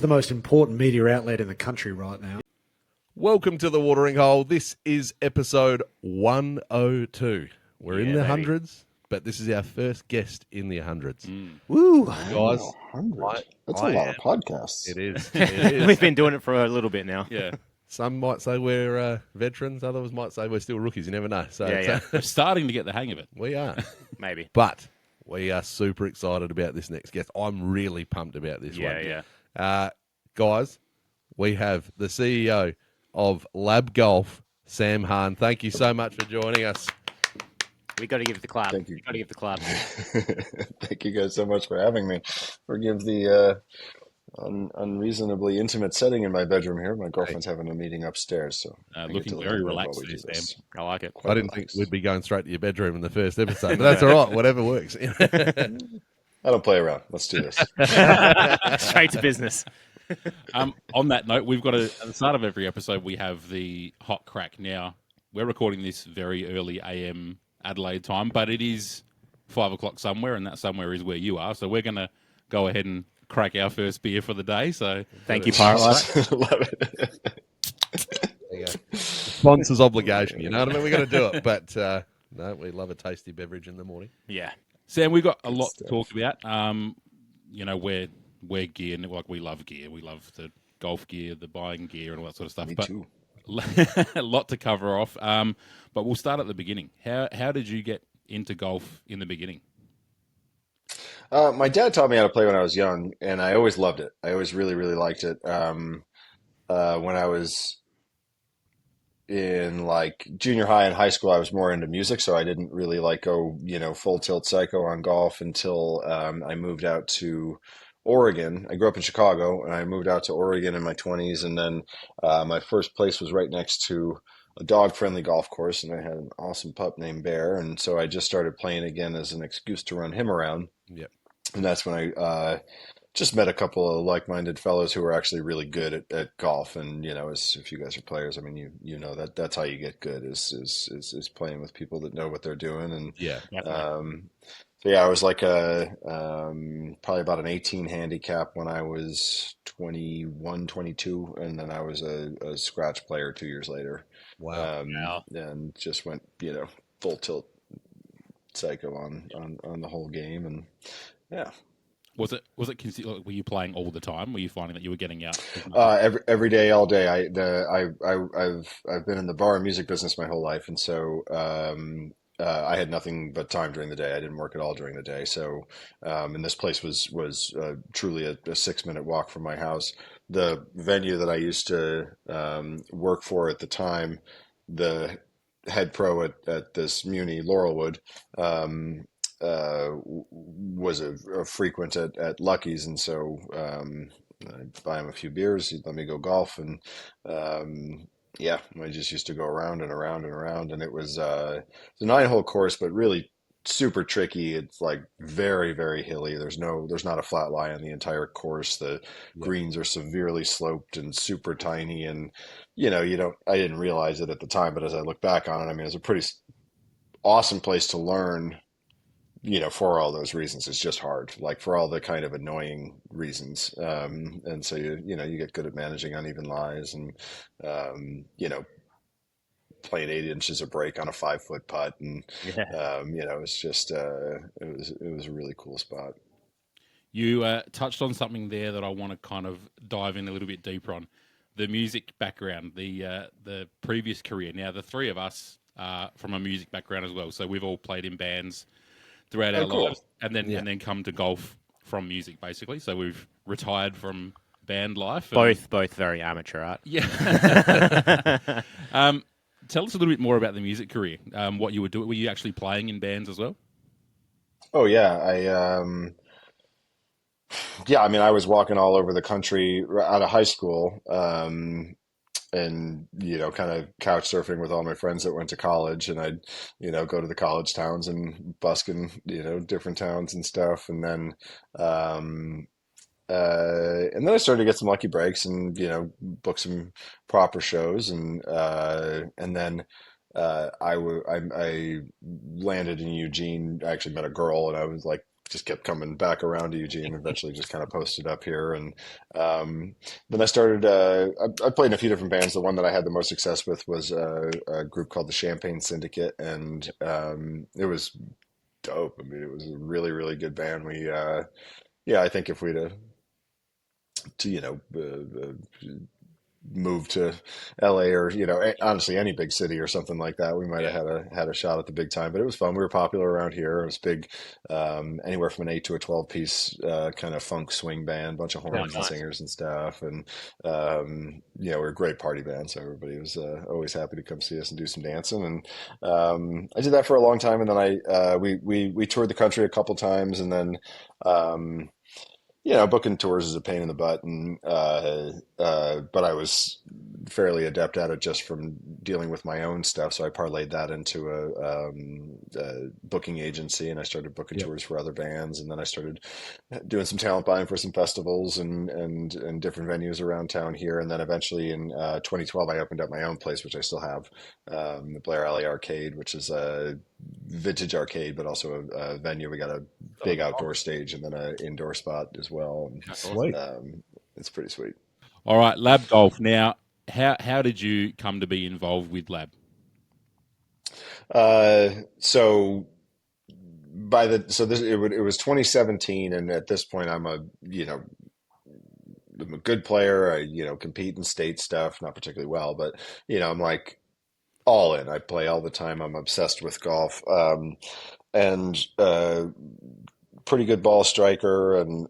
The most important media outlet in the country right now. Welcome to the Watering Hole. This is episode 102. We're in the hundreds, but this is our first guest in the hundreds. Woo! Guys, 100. That's a lot of podcasts. It is. It is. We've been doing it for a little bit now. Yeah. Some might say we're veterans. Others might say we're still rookies. You never know. So We're starting to get the hang of it. We are. Maybe. But we are super excited about this next guest. I'm really pumped about this one. Yeah. Guys, we have the CEO of L.A.B Golf, Sam Hahn. Thank you so much for joining us. We got to give the clap. Thank you. We got to give the clap. Thank you guys so much for having me. Forgive the unreasonably intimate setting in my bedroom here. My girlfriend's having a meeting upstairs, so Looking very relaxed there, Sam. I like it. I didn't think we'd be going straight to your bedroom in the first episode, but that's all right. Whatever works. I don't play around. Let's do this. Straight to business. On that note, we've got at the start of every episode, we have the hot crack. Now, we're recording this very early AM Adelaide time, but it is 5 o'clock somewhere, and that somewhere is where you are. So we're going to go ahead and crack our first beer for the day. So Thank you, Pirate Life. Love it. There you go. Sponsor's obligation, you know what I mean? We got to do it, but no, we love a tasty beverage in the morning. Yeah. Sam, we've got a lot to talk about. You know, we're gear, like we love gear. We love the golf gear, the buying gear, and all that sort of stuff. Me but too. a lot to cover off. But we'll start at the beginning. How did you get into golf in the beginning? My dad taught me how to play when I was young, and I always loved it. I always really, really liked it. When I was in like junior high and high school, I was more into music, so I didn't really like go, full tilt psycho on golf until I moved out to Oregon. I grew up in Chicago, and I moved out to Oregon in my 20s, and then my first place was right next to a dog-friendly golf course, and I had an awesome pup named Bear, and so I just started playing again as an excuse to run him around. Yep. And that's when I just met a couple of like-minded fellows who were actually really good at golf. And if you guys are players, I mean, you know that's how you get good is playing with people that know what they're doing. And Yeah. so yeah, I was like probably about an 18 handicap when I was 21, 22, and then I was a scratch player 2 years later. Wow. And just went full tilt psycho on the whole game, and yeah. Was it were you playing all the time? Were you finding that you were getting out? Every day, all day. I've been in the bar and music business my whole life, and so I had nothing but time during the day. I didn't work at all during the day. So, and this place was truly a 6-minute walk from my house. The venue that I used to work for at the time, the head pro at this Muni, Laurelwood, was a frequent at Lucky's, and so I'd buy him a few beers. He'd let me go golf, and yeah, I just used to go around and around and around, and it was a 9-hole course, but really super tricky. It's like very, very hilly. There's not a flat lie on the entire course. The greens are severely sloped and super tiny, and I didn't realize it at the time, but as I look back on it, I mean, it's a pretty awesome place to learn. For all those reasons. It's just hard, like for all the kind of annoying reasons. And so you get good at managing uneven lies, and playing 8 inches of break on a 5-foot putt, and it's just it was a really cool spot. You touched on something there that I want to kind of dive in a little bit deeper on. The music background, the previous career. Now, the three of us are from a music background as well, so we've all played in bands throughout our lives, and then come to golf from music, basically. So we've retired from band life. Both very amateur, right? Yeah. Tell us a little bit more about the music career. What you were doing? Were you actually playing in bands as well? Oh yeah, I mean, I was walking all over the country out of high school, and kind of couch surfing with all my friends that went to college, and I'd go to the college towns and busk in different towns and stuff, and then I started to get some lucky breaks and book some proper shows, and then I landed in Eugene. I actually met a girl, and I was like just kept coming back around to Eugene. Eventually, just kind of posted up here, and then I started. I played in a few different bands. The one that I had the most success with was a group called the Champagne Syndicate, and it was dope. I mean, it was a really, really good band. I think if we'd moved to L.A. or honestly any big city or something like that, we might have had a shot at the big time. But it was fun. We were popular around here. It was big, anywhere from an 8 to a 12 piece kind of funk swing band, bunch of horns and singers and stuff. And we're a great party band, so everybody was always happy to come see us and do some dancing. And I did that for a long time, and then we toured the country a couple times, and then. Booking tours is a pain in the butt, and but I was fairly adept at it just from dealing with my own stuff. So I parlayed that into a booking agency, and I started booking tours for other bands, and then I started doing some talent buying for some festivals and different venues around town here. And then eventually in 2012, I opened up my own place, which I still have, the Blair Alley Arcade, which is a vintage arcade, but also a venue. We got a big outdoor stage and then an indoor spot as well. And, Sweet. it's pretty sweet. All right, Lab Golf. Now, how did you come to be involved with Lab? So it was 2017, and at this point, I'm a good player. I compete in state stuff, not particularly well, but I'm like all in. I play all the time. I'm obsessed with golf, and pretty good ball striker, and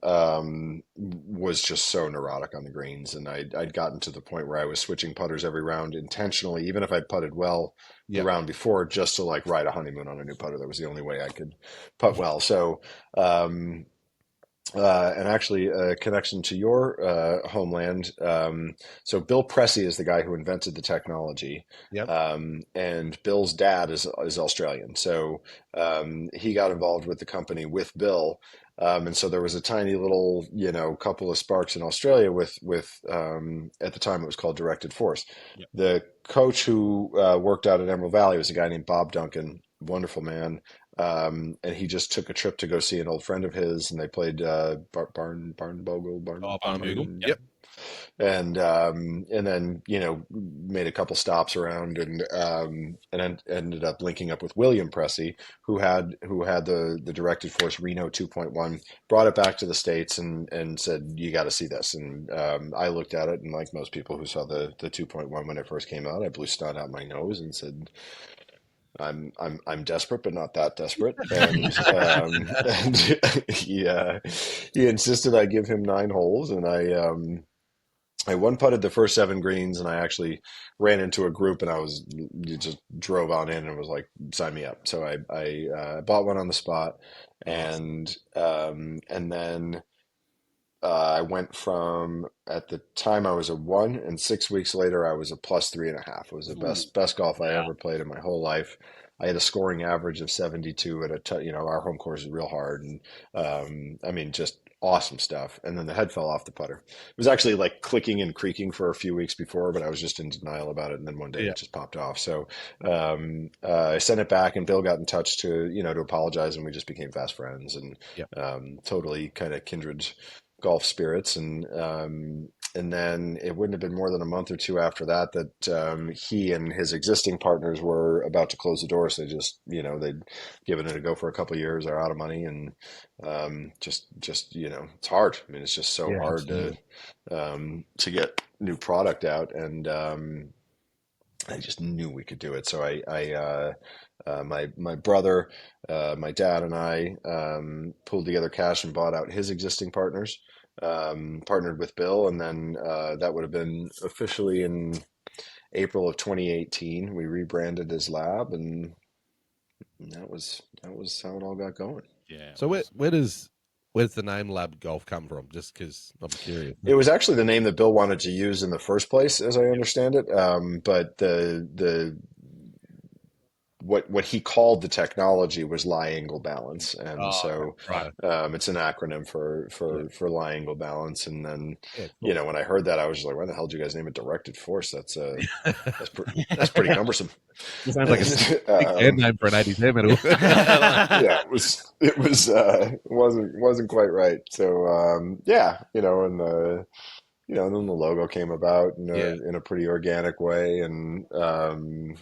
was just so neurotic on the greens. And I'd gotten to the point where I was switching putters every round intentionally, even if I'd putted well the round before, just to like ride a honeymoon on a new putter. That was the only way I could putt well. So and actually a connection to your homeland. So Bill Pressey is the guy who invented the technology. Yep. And Bill's dad is Australian. So he got involved with the company with Bill. And so there was a tiny little, couple of sparks in Australia with at the time it was called Directed Force. Yep. The coach who worked out at Emerald Valley was a guy named Bob Duncan, wonderful man. And he just took a trip to go see an old friend of his, and they played Barnbogle. Barnbogle. Yep. And then made a couple stops around, and ended up linking up with William Pressey, who had the Directed Force Reno 2.1, brought it back to the States, and said, you got to see this. And I looked at it, and like most people who saw the 2.1 when it first came out, I blew snot out my nose and said, I'm desperate, but not that desperate. And he insisted I give him 9 holes, and I one putted the first 7 greens, and I actually ran into a group, and you just drove on in and was like, sign me up. So I bought one on the spot, and then I went from, at the time I was a 1, and 6 weeks later I was a plus 3.5. It was the best golf I ever played in my whole life. I had a scoring average of 72 at our home course is real hard, and just awesome stuff. And then the head fell off the putter. It was actually like clicking and creaking for a few weeks before, but I was just in denial about it. And then one day it just popped off. So I sent it back, and Bill got in touch to apologize, and we just became fast friends, and totally kind of kindred golf spirits. And then it wouldn't have been more than a month or 2 after that he and his existing partners were about to close the doors. So they just, they'd given it a go for a couple of years. They're out of money, and just it's hard. I mean, it's just so hard to get new product out. And I just knew we could do it. So my brother, my dad, and I pulled together cash and bought out his existing partners. Partnered with Bill, and then that would have been officially in April of 2018. We rebranded as L.A.B, and that was how it all got going. Yeah. So where does the name L.A.B Golf come from? Just because I'm curious. It was actually the name that Bill wanted to use in the first place, as I understand it. But what he called the technology was lie angle balance, and Oh, so right. it's an acronym for lie angle balance. And then Yeah, when I heard that, I was just like, why the hell did you guys name it directed force? That's pretty cumbersome. It sounds like a big band name for an 80s hair metal. Yeah, it wasn't quite right. So yeah, and the and then the logo came about in a pretty organic way, and and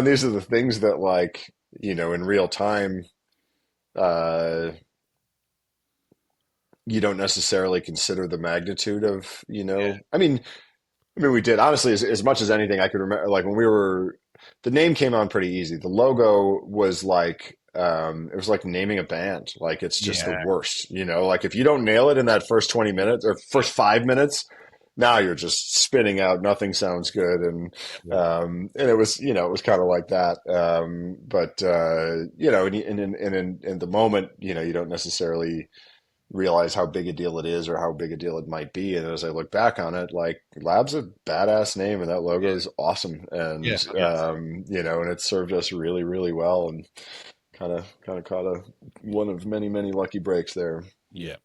these are the things that, like, in real time, uh, you don't necessarily consider the magnitude of, I mean, we did, honestly, as much as anything I could remember, like when the name came on pretty easy. The logo was like, it was like naming a band. Like, it's just the worst, like if you don't nail it in that first 20 minutes or first 5 minutes, now you're just spinning out. Nothing sounds good. And it was, it was kind of like that. But, in the moment, you don't necessarily realize how big a deal it is or how big a deal it might be. And as I look back on it, like, Lab's a badass name, and that logo is awesome. And, and it served us really, really well, and kind of caught one of many, many lucky breaks there. Yeah.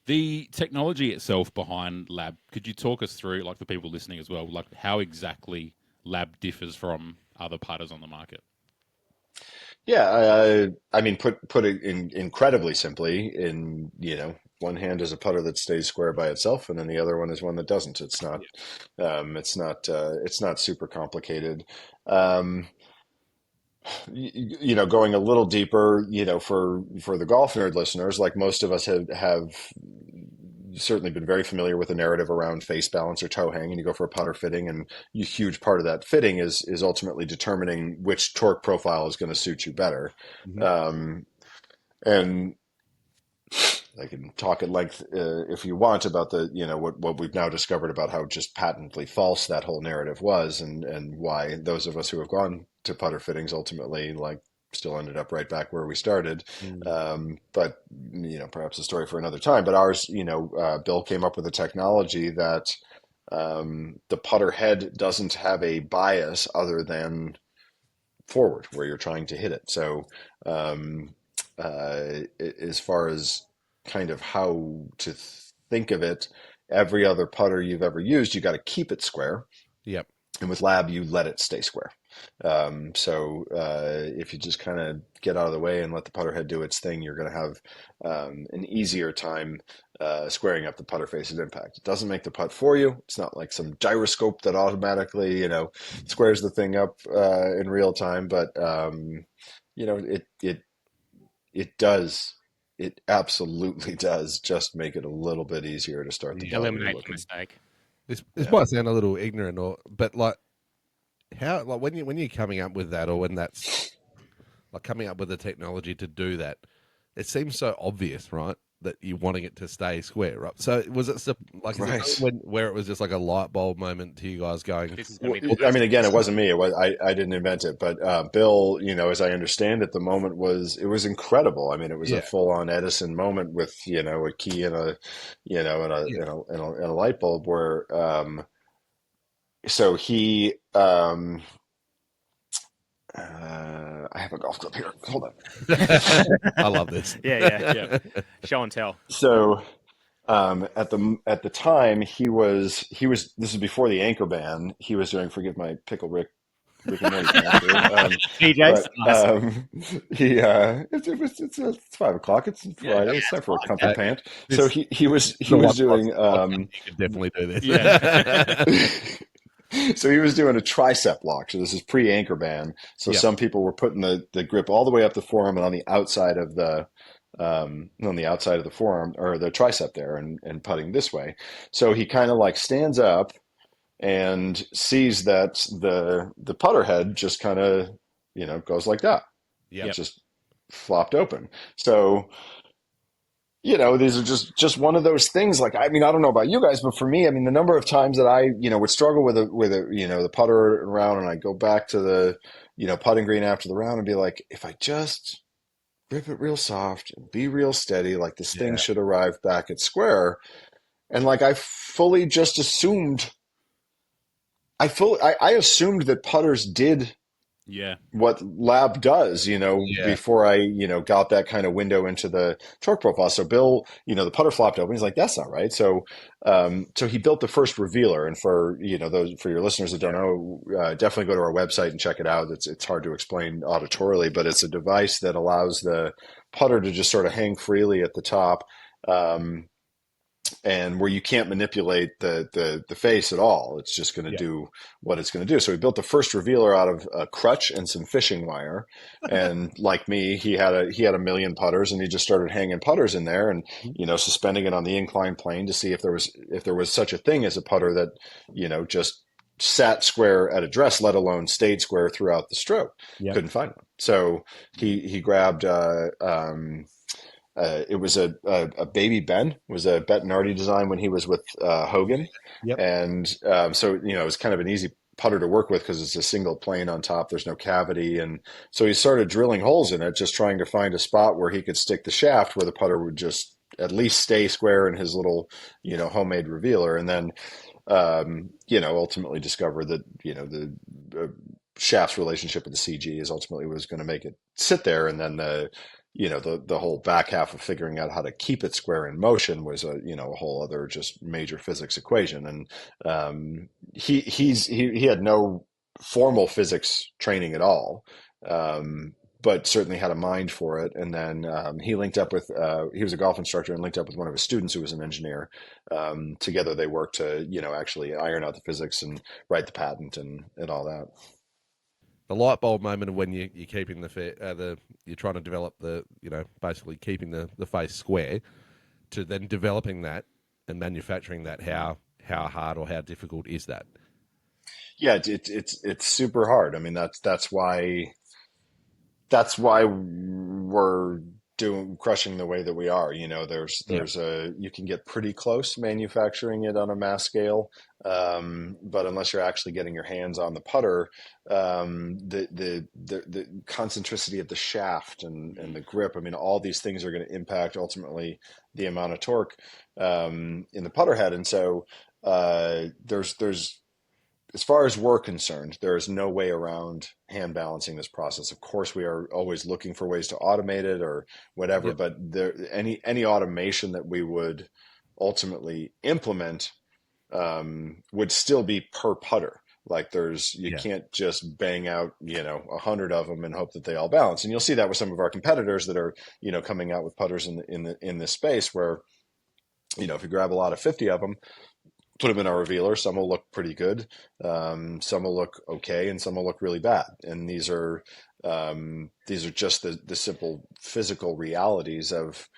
The technology itself behind L.A.B, could you talk us through, like, for people listening as well, like how exactly L.A.B differs from other putters on the market? Yeah, I mean, put it incredibly simply, one hand is a putter that stays square by itself, and then the other one is one that doesn't. It's not super complicated. Um, Going a little deeper, for the golf nerd listeners, like most of us have certainly been very familiar with the narrative around face balance or toe hang, and you go for a putter fitting, and a huge part of that fitting is ultimately determining which torque profile is going to suit you better. And I can talk at length, if you want, about the what we've now discovered about how just patently false that whole narrative was, and why those of us who have gone to putter fittings ultimately, like, still ended up right back where we started. But perhaps a story for another time. But ours, Bill came up with a technology that the putter head doesn't have a bias other than forward where you're trying to hit it. So as far as kind of how to think of it, every other putter you've ever used, you got to keep it square. Yep. And with L.A.B, you let it stay square. So if you just kind of get out of the way and let the putter head do its thing, you're going to have an easier time squaring up the putter face at impact. It doesn't make the putt for you. It's not like some gyroscope that automatically, squares the thing up in real time. But it does. It absolutely does just make it a little bit easier to start the ball. Eliminate the mistake. This might sound a little ignorant, but like, how, like, when you're coming up with that, or when that's like coming up with the technology to do that, it seems so obvious, right? That you're wanting it to stay square, right? So was it like, Right. where it was just like a light bulb moment to you guys going? This is gonna be I mean, again, it wasn't me. I didn't invent it, but Bill, as I understand it, the moment it was incredible. I mean, it was a full on Edison moment with a key and a light bulb where. So he. I have a golf club here. Hold on. I love this. Yeah. Show and tell. So at the time he was this is before the anchor ban. He was doing, forgive my pickle Rick and Morty PJs. it's 5 o'clock. It's Friday. It's time for a comfort pant. This- So he was doing You could definitely do this. Yeah. So he was doing a tricep lock. So this is pre-anchor ban. So some people were putting the grip all the way up the forearm and on the outside of the forearm or the tricep there, and putting this way. So he kind of like stands up and sees that the putter head just kind of goes like that. Yeah. Just flopped open. So these are just one of those things. Like, I mean, I don't know about you guys, but for me, I mean, the number of times that I, would struggle with the putter round, and I go back to the, putting green after the round and be like, if I just grip it real soft and be real steady, like this thing should arrive back at square. And like, I fully just assumed, I assumed that putters did Yeah. what L.A.B does, Yeah. before I, got that kind of window into the torque profile. So Bill, the putter flopped open. He's like, that's not right. So he built the first revealer. And for, for your listeners that don't know, definitely go to our website and check it out. It's hard to explain auditorily, but it's a device that allows the putter to just sort of hang freely at the top. And where you can't manipulate the face at all. It's just going to do what it's going to do. So he built the first revealer out of a crutch and some fishing wire. And like me, he had a million putters, and he just started hanging putters in there and, suspending it on the inclined plane to see if there was such a thing as a putter that, just sat square at address, let alone stayed square throughout the stroke. Yep. Couldn't find one. So he grabbed, it was a Baby Ben. It was a Bettinardi design when he was with Hogan. Yep. And so, it was kind of an easy putter to work with because it's a single plane on top. There's no cavity. And so he started drilling holes in it, just trying to find a spot where he could stick the shaft where the putter would just at least stay square in his little, homemade revealer. And then, ultimately discovered that, the shaft's relationship with the CG is ultimately what was going to make it sit there. And then the whole back half of figuring out how to keep it square in motion was a whole other just major physics equation. And he had no formal physics training at all, but certainly had a mind for it. And then he linked up with he was a golf instructor and linked up with one of his students who was an engineer. Together they worked to actually iron out the physics and write the patent and all that. The light bulb moment of when you're keeping you're trying to develop basically keeping the face square, to then developing that and manufacturing that. How hard or how difficult is that? Yeah, it's super hard. I mean, that's why we're crushing the way that we are. You can get pretty close manufacturing it on a mass scale, but unless you're actually getting your hands on the putter, the concentricity of the shaft and the grip, I mean, all these things are going to impact ultimately the amount of torque in the putter head. And so there's as far as we're concerned, there is no way around hand balancing this process. Of course, we are always looking for ways to automate it or whatever, but any automation that we would ultimately implement would still be per putter. Like you can't just bang out, 100 of them and hope that they all balance. And you'll see that with some of our competitors that are, coming out with putters in this space where, if you grab a lot of 50 of them, put them in our revealer, some will look pretty good, some will look okay, and some will look really bad. And these are just the simple physical realities of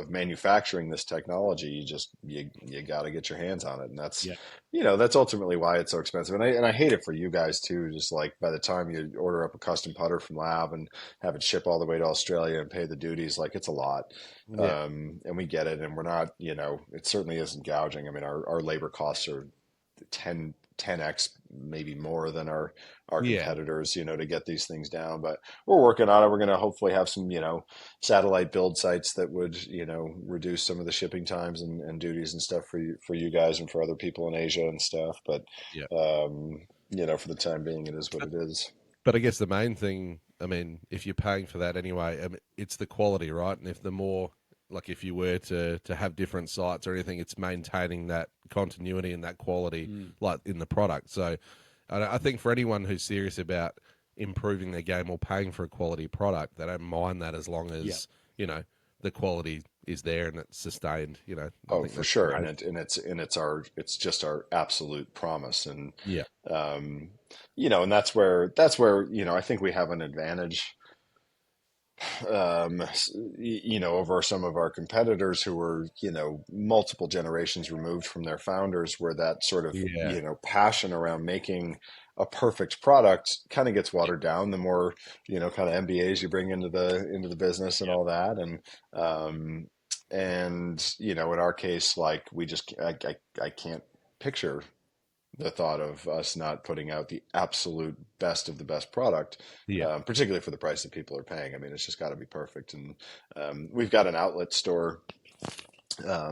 manufacturing this technology. You got to get your hands on it, and that's ultimately why it's so expensive. And I hate it for you guys too. Just like by the time you order up a custom putter from L.A.B and have it ship all the way to Australia and pay the duties, like it's a lot. And we get it, and we're not, it certainly isn't gouging. I mean, our labor costs are 10x maybe more than our competitors, to get these things down. But we're working on it. We're going to hopefully have some, satellite build sites that would, reduce some of the shipping times and duties and stuff for you guys and for other people in Asia and stuff. But, for the time being, it is what it is. But I guess the main thing, I mean, if you're paying for that anyway, I mean, it's the quality, right? And if the more, like if you were to have different sites or anything, it's maintaining that continuity and that quality, like in the product. So I think for anyone who's serious about improving their game or paying for a quality product, they don't mind that as long as, the quality is there and it's sustained, Oh, for sure. It's just our absolute promise. And, and that's where, I think we have an advantage, over some of our competitors who were, multiple generations removed from their founders, where that sort of, passion around making a perfect product kind of gets watered down the more, kind of MBAs you bring into the business and all that. And, in our case, like I can't picture the thought of us not putting out the absolute best of the best product, particularly for the price that people are paying. I mean, it's just got to be perfect. And we've got an outlet store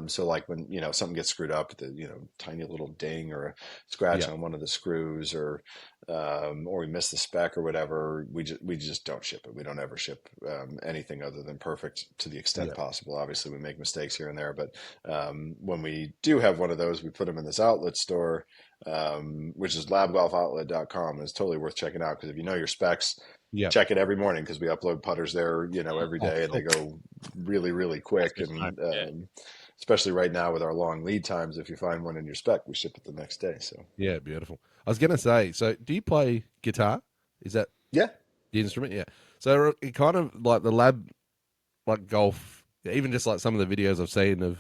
So like when, something gets screwed up, the, tiny little ding or a scratch Yeah. on one of the screws or we miss the spec or whatever, we just don't ship it. We don't ever ship anything other than perfect to the extent Yeah. possible. Obviously we make mistakes here and there, but when we do have one of those, we put them in this outlet store, which is labgolfoutlet.com. It's totally worth checking out because if you know your specs, Yeah. check it every morning because we upload putters there, every day, and they go really, really quick. And especially right now with our long lead times, if you find one in your spec, we ship it the next day. So Yeah, beautiful. I was going to say, so do you play guitar? Is that yeah, the instrument? Yeah. So it kind of like the lab, like golf, even just like some of the videos I've seen of,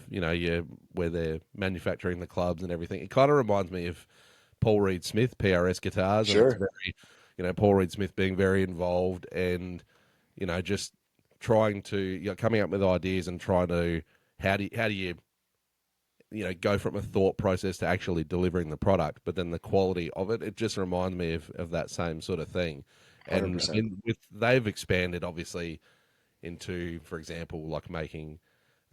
where they're manufacturing the clubs and everything, it kind of reminds me of Paul Reed Smith, PRS guitars. And it's sure. very, Paul Reed Smith being very involved and, just trying to, coming up with ideas and trying to, how do you go from a thought process to actually delivering the product, but then the quality of it, it just reminds me of that same sort of thing. And 100%. I mean, they've expanded obviously into, for example, like making,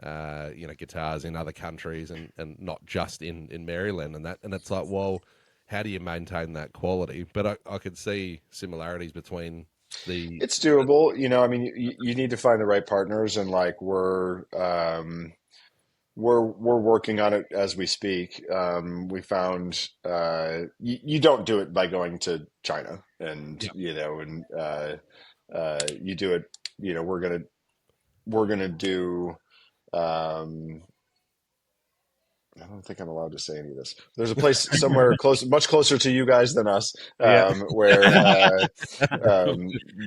guitars in other countries and not just in Maryland and that. And it's like, well, how do you maintain that quality? But I could see similarities between It's doable. I mean, you need to find the right partners, and like we're working on it as we speak. We found you don't do it by going to China, and you do it. We're gonna do. I don't think I'm allowed to say any of this. There's a place somewhere close, much closer to you guys than us, Yeah. where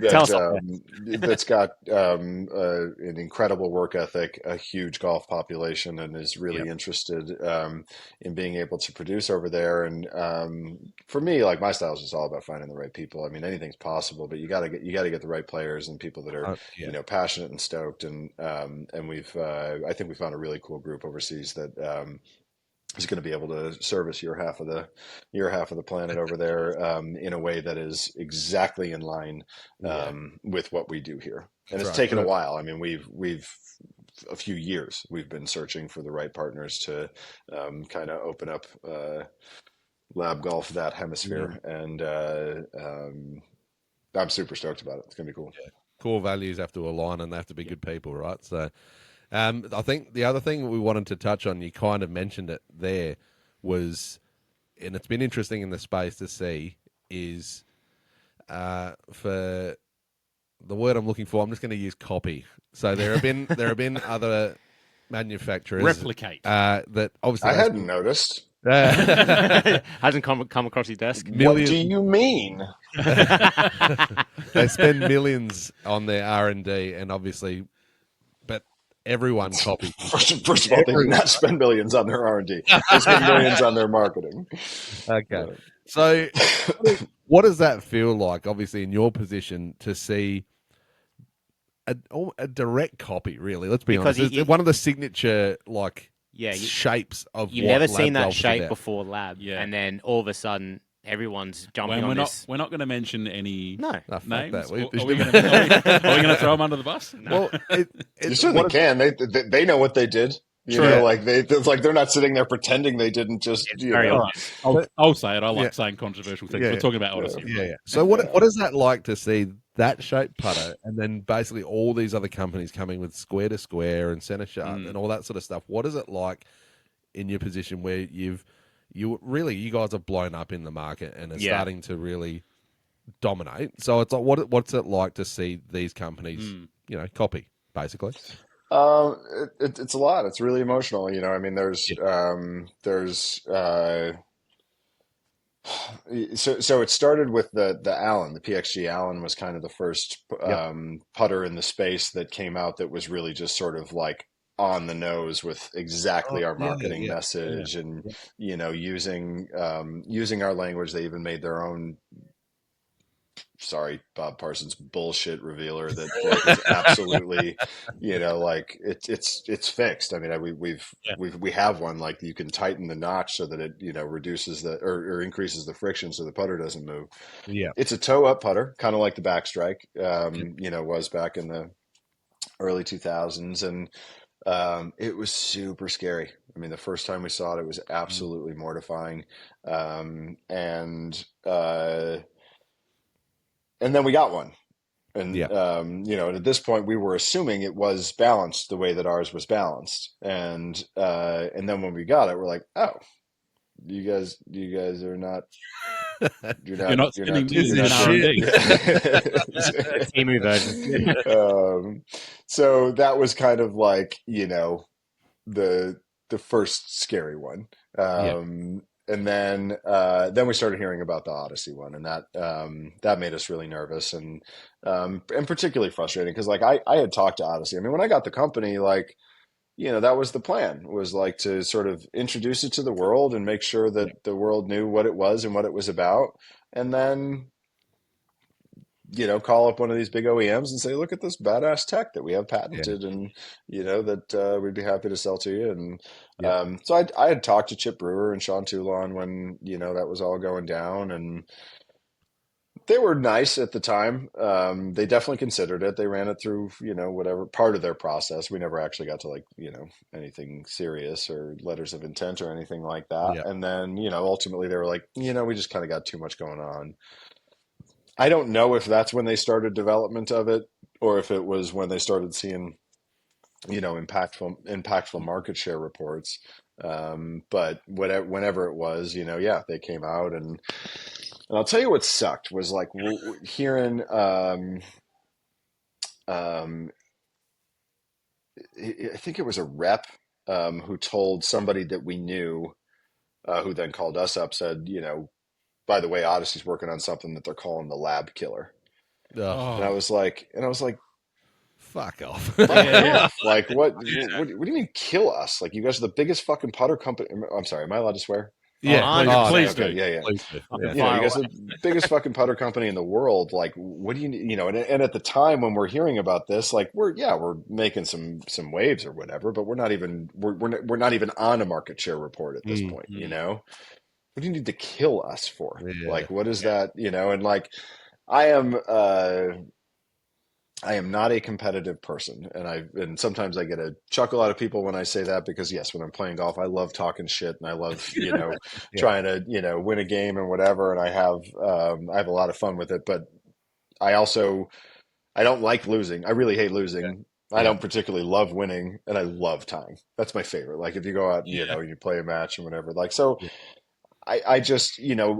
Tell us all that's got an incredible work ethic, a huge golf population, and is really interested in being able to produce over there. And for me, like my style is just all about finding the right people. I mean, anything's possible, but you got to get the right players and people that are passionate and stoked. And we've I think we found a really cool group overseas that. Is going to be able to service your half of the planet over there in a way that is exactly in line with what we do here. And it's taken a while. I mean, we've a few years we've been searching for the right partners to kind of open up lab golf that hemisphere, and I'm super stoked about it. It's going to be cool. Yeah. Core values have to align, and they have to be good people, right? So. I think the other thing we wanted to touch on, you kind of mentioned it there, was, and it's been interesting in the space to see, is for the word I'm looking for, I'm just going to use copy. So there have been other manufacturers replicate that obviously I hadn't noticed. hasn't come across your desk. What do you mean? They spend millions on their R&D, and obviously, but everyone copies. First of all, they do not spend millions on their R&D. They spend millions on their marketing. Okay. So what does that feel like, obviously, in your position, to see a direct copy, really? Let's be honest. It's one of the signature, shapes of You've what never Lab seen that Golf is shape about. before Lab. Yeah. And then all of a sudden, everyone's jumping on this. We're not going to mention any No. Fuck names. that. Are we going to throw them under the bus? No. Well, You certainly can. They know what they did. You know, like they're not sitting there pretending they didn't just. It's very obvious. I'll say it. I like saying controversial things. We're talking about Odyssey. Yeah. So what is that like to see that shape putter, and then basically all these other companies coming with square to square and center shot and all that sort of stuff? What is it like in your position where you guys have blown up in the market and are starting to really dominate? So it's like, what's it like to see these companies, copy basically? It's a lot. It's really emotional. I mean, so it started with the Allen, the PXG Allen was kind of the first putter in the space that came out that was really just sort of like on the nose with exactly our marketing message and using our language. They even made their own, sorry, Bob Parsons, bullshit revealer that is absolutely, it's fixed. I mean, we have one, like you can tighten the notch so that it, reduces or increases the friction so the putter doesn't move. Yeah. It's a toe up putter, kind of like the backstrike, was back in the early 2000s. And, It was super scary. I mean, the first time we saw it, it was absolutely mortifying. And then we got one. And, Yeah. and at this point we were assuming it was balanced the way that ours was balanced. And then when we got it, we're like, oh, you guys are not, You're not spending millions in R&D. The Timu version. So that was kind of like, the first scary one. And then we started hearing about the Odyssey one, and that made us really nervous and particularly frustrating because like I had talked to Odyssey. I mean, when I got the company, like, that was the plan, was like to sort of introduce it to the world and make sure that the world knew what it was and what it was about, and then call up one of these big OEMs and say, look at this badass tech that we have patented and, that we'd be happy to sell to you. And so I had talked to Chip Brewer and Sean Toulon when, that was all going down, and they were nice at the time. They definitely considered it. They ran it through, whatever part of their process. We never actually got to like, anything serious or letters of intent or anything like that. Yeah. And then, ultimately they were like, we just kind of got too much going on. I don't know if that's when they started development of it or if it was when they started seeing, impactful market share reports. But whenever it was, they came out and I'll tell you what sucked was like hearing, I think it was a rep, who told somebody that we knew, who then called us up, said, by the way, Odyssey's working on something that they're calling the L.A.B killer. Oh. And I was like, fuck off. Like, what do you mean kill us? Like, you guys are the biggest fucking putter company. I'm sorry, am I allowed to swear? Yeah. Please do. Yeah. Please do. You guys are the biggest fucking putter company in the world. Like, what do and at the time when we're hearing about this, like, we're making some waves or whatever, but we're not even on a market share report at this point, What do you need to kill us for? Yeah. Like, what is that, and like, I am not a competitive person, and sometimes I get a chuckle out of people when I say that because yes, when I'm playing golf, I love talking shit and I love, trying to, win a game and whatever. And I have a lot of fun with it, but I don't like losing. I really hate losing. I don't particularly love winning, and I love tying. That's my favorite. Like if you go out, you play a match and whatever, like, so I just,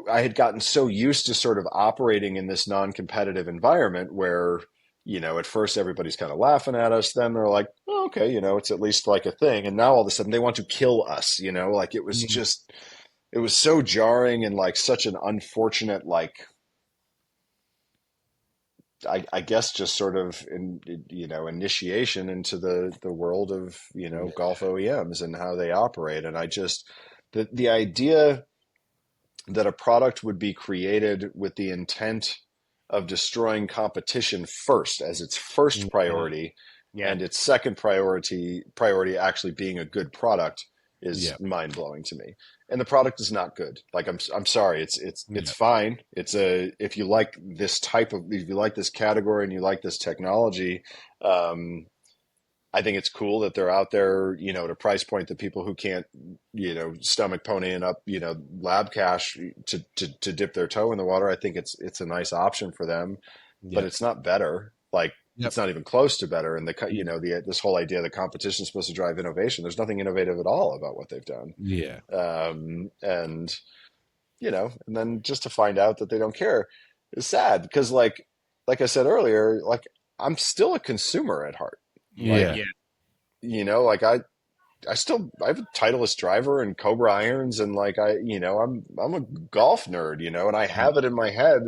I had gotten so used to sort of operating in this non-competitive environment where, at first everybody's kind of laughing at us. Then they're like, oh, okay, it's at least like a thing. And now all of a sudden they want to kill us, like it was just, it was so jarring and like such an unfortunate, like, I guess just sort of, initiation into the world of, golf OEMs and how they operate. And I just, the idea that a product would be created with the intent of destroying competition first as its first priority, and its second priority actually being a good product is mind-blowing to me. And the product is not good. Like, I'm sorry, it's fine. If you like this if you like this category and you like this technology, I think it's cool that they're out there, at a price point that people who can't, stomach ponying up, lab cash to dip their toe in the water. I think it's a nice option for them, but it's not better. Like, it's not even close to better. And this whole idea that competition is supposed to drive innovation. There's nothing innovative at all about what they've done. Yeah. And then just to find out that they don't care is sad because like I said earlier, like, I'm still a consumer at heart. Yeah. Like I have a Titleist driver and Cobra irons, and like I'm a golf nerd, and I have it in my head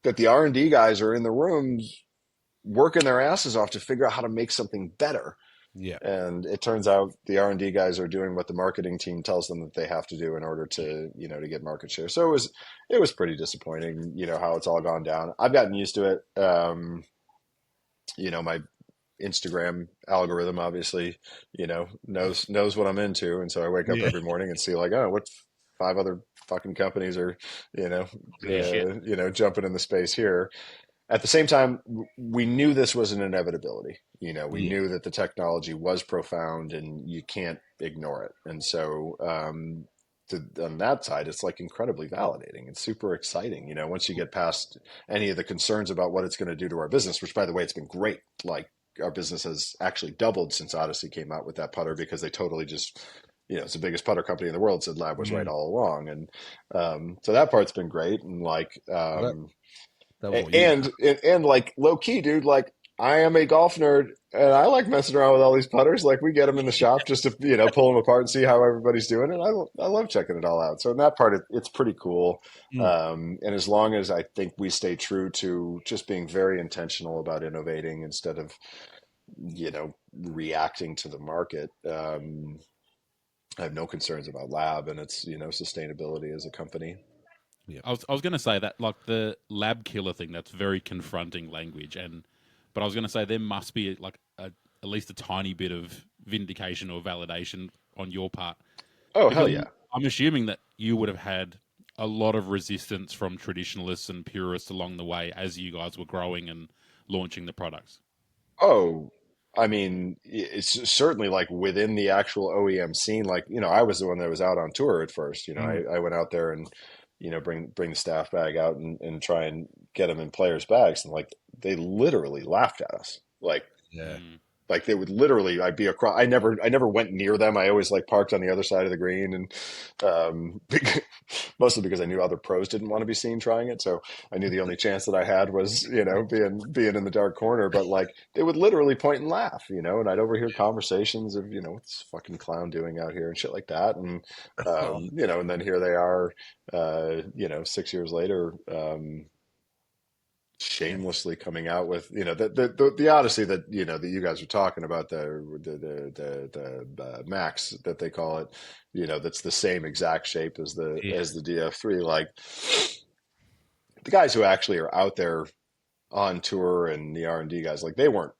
that the R&D guys are in the rooms working their asses off to figure out how to make something better. Yeah. And it turns out the R&D guys are doing what the marketing team tells them that they have to do in order to, to get market share. So it was pretty disappointing, how it's all gone down. I've gotten used to it. My Instagram algorithm obviously, knows what I'm into. And so I wake up every morning and see like, oh, what 5 other fucking companies are, jumping in the space here. at the same time, we knew this was an inevitability. You know, we Yeah. knew that the technology was profound and you can't ignore it. And so, on that side, it's like incredibly validating and super exciting. You know, once you get past any of the concerns about what it's going to do to our business, which by the way, it's been great. Like our business has actually doubled since Odyssey came out with that putter because they totally just, you know, it's the biggest putter company in the world. Said Lab was right all along. And, so that part's been great. And like, That was what you. and like low key, dude, like I am a golf nerd and I like messing around with all these putters. Like we get them in the shop just to, you know, pull them apart and see how everybody's doing. And I love checking it all out. So in that part, it's pretty cool. And as long as I think we stay true to just being very intentional about innovating instead of, you know, reacting to the market, I have no concerns about Lab and its, you know, sustainability as a company. I was going to say that like the lab killer thing, that's very confronting language, but I was going to say there must be like at least a tiny bit of vindication or validation on your part. Oh, Because hell yeah. I'm assuming that you would have had a lot of resistance from traditionalists and purists along the way as you guys were growing and launching the products. Oh, I mean, it's certainly like within the actual OEM scene. Like, you know, I was the one that was out on tour at first. You know, I went out there and, you know, bring the staff bag out and try and get them in players' bags. And like, they literally laughed at us. Yeah. Like they would literally, I'd be across. I never went near them. I always like parked on the other side of the green, and mostly because I knew other pros didn't want to be seen trying it. So I knew the only chance that I had was, you know, being in the dark corner. But like they would literally point and laugh, you know, and I'd overhear conversations of, you know, what's this fucking clown doing out here and shit like that, and you know, and then here they are, you know, 6 years later. Shamelessly coming out with, you know, the Odyssey that, you know, that you guys are talking about, the Max that they call it, you know, that's the same exact shape as the DF3. Like the guys who actually are out there on tour and the R&D guys, like they weren't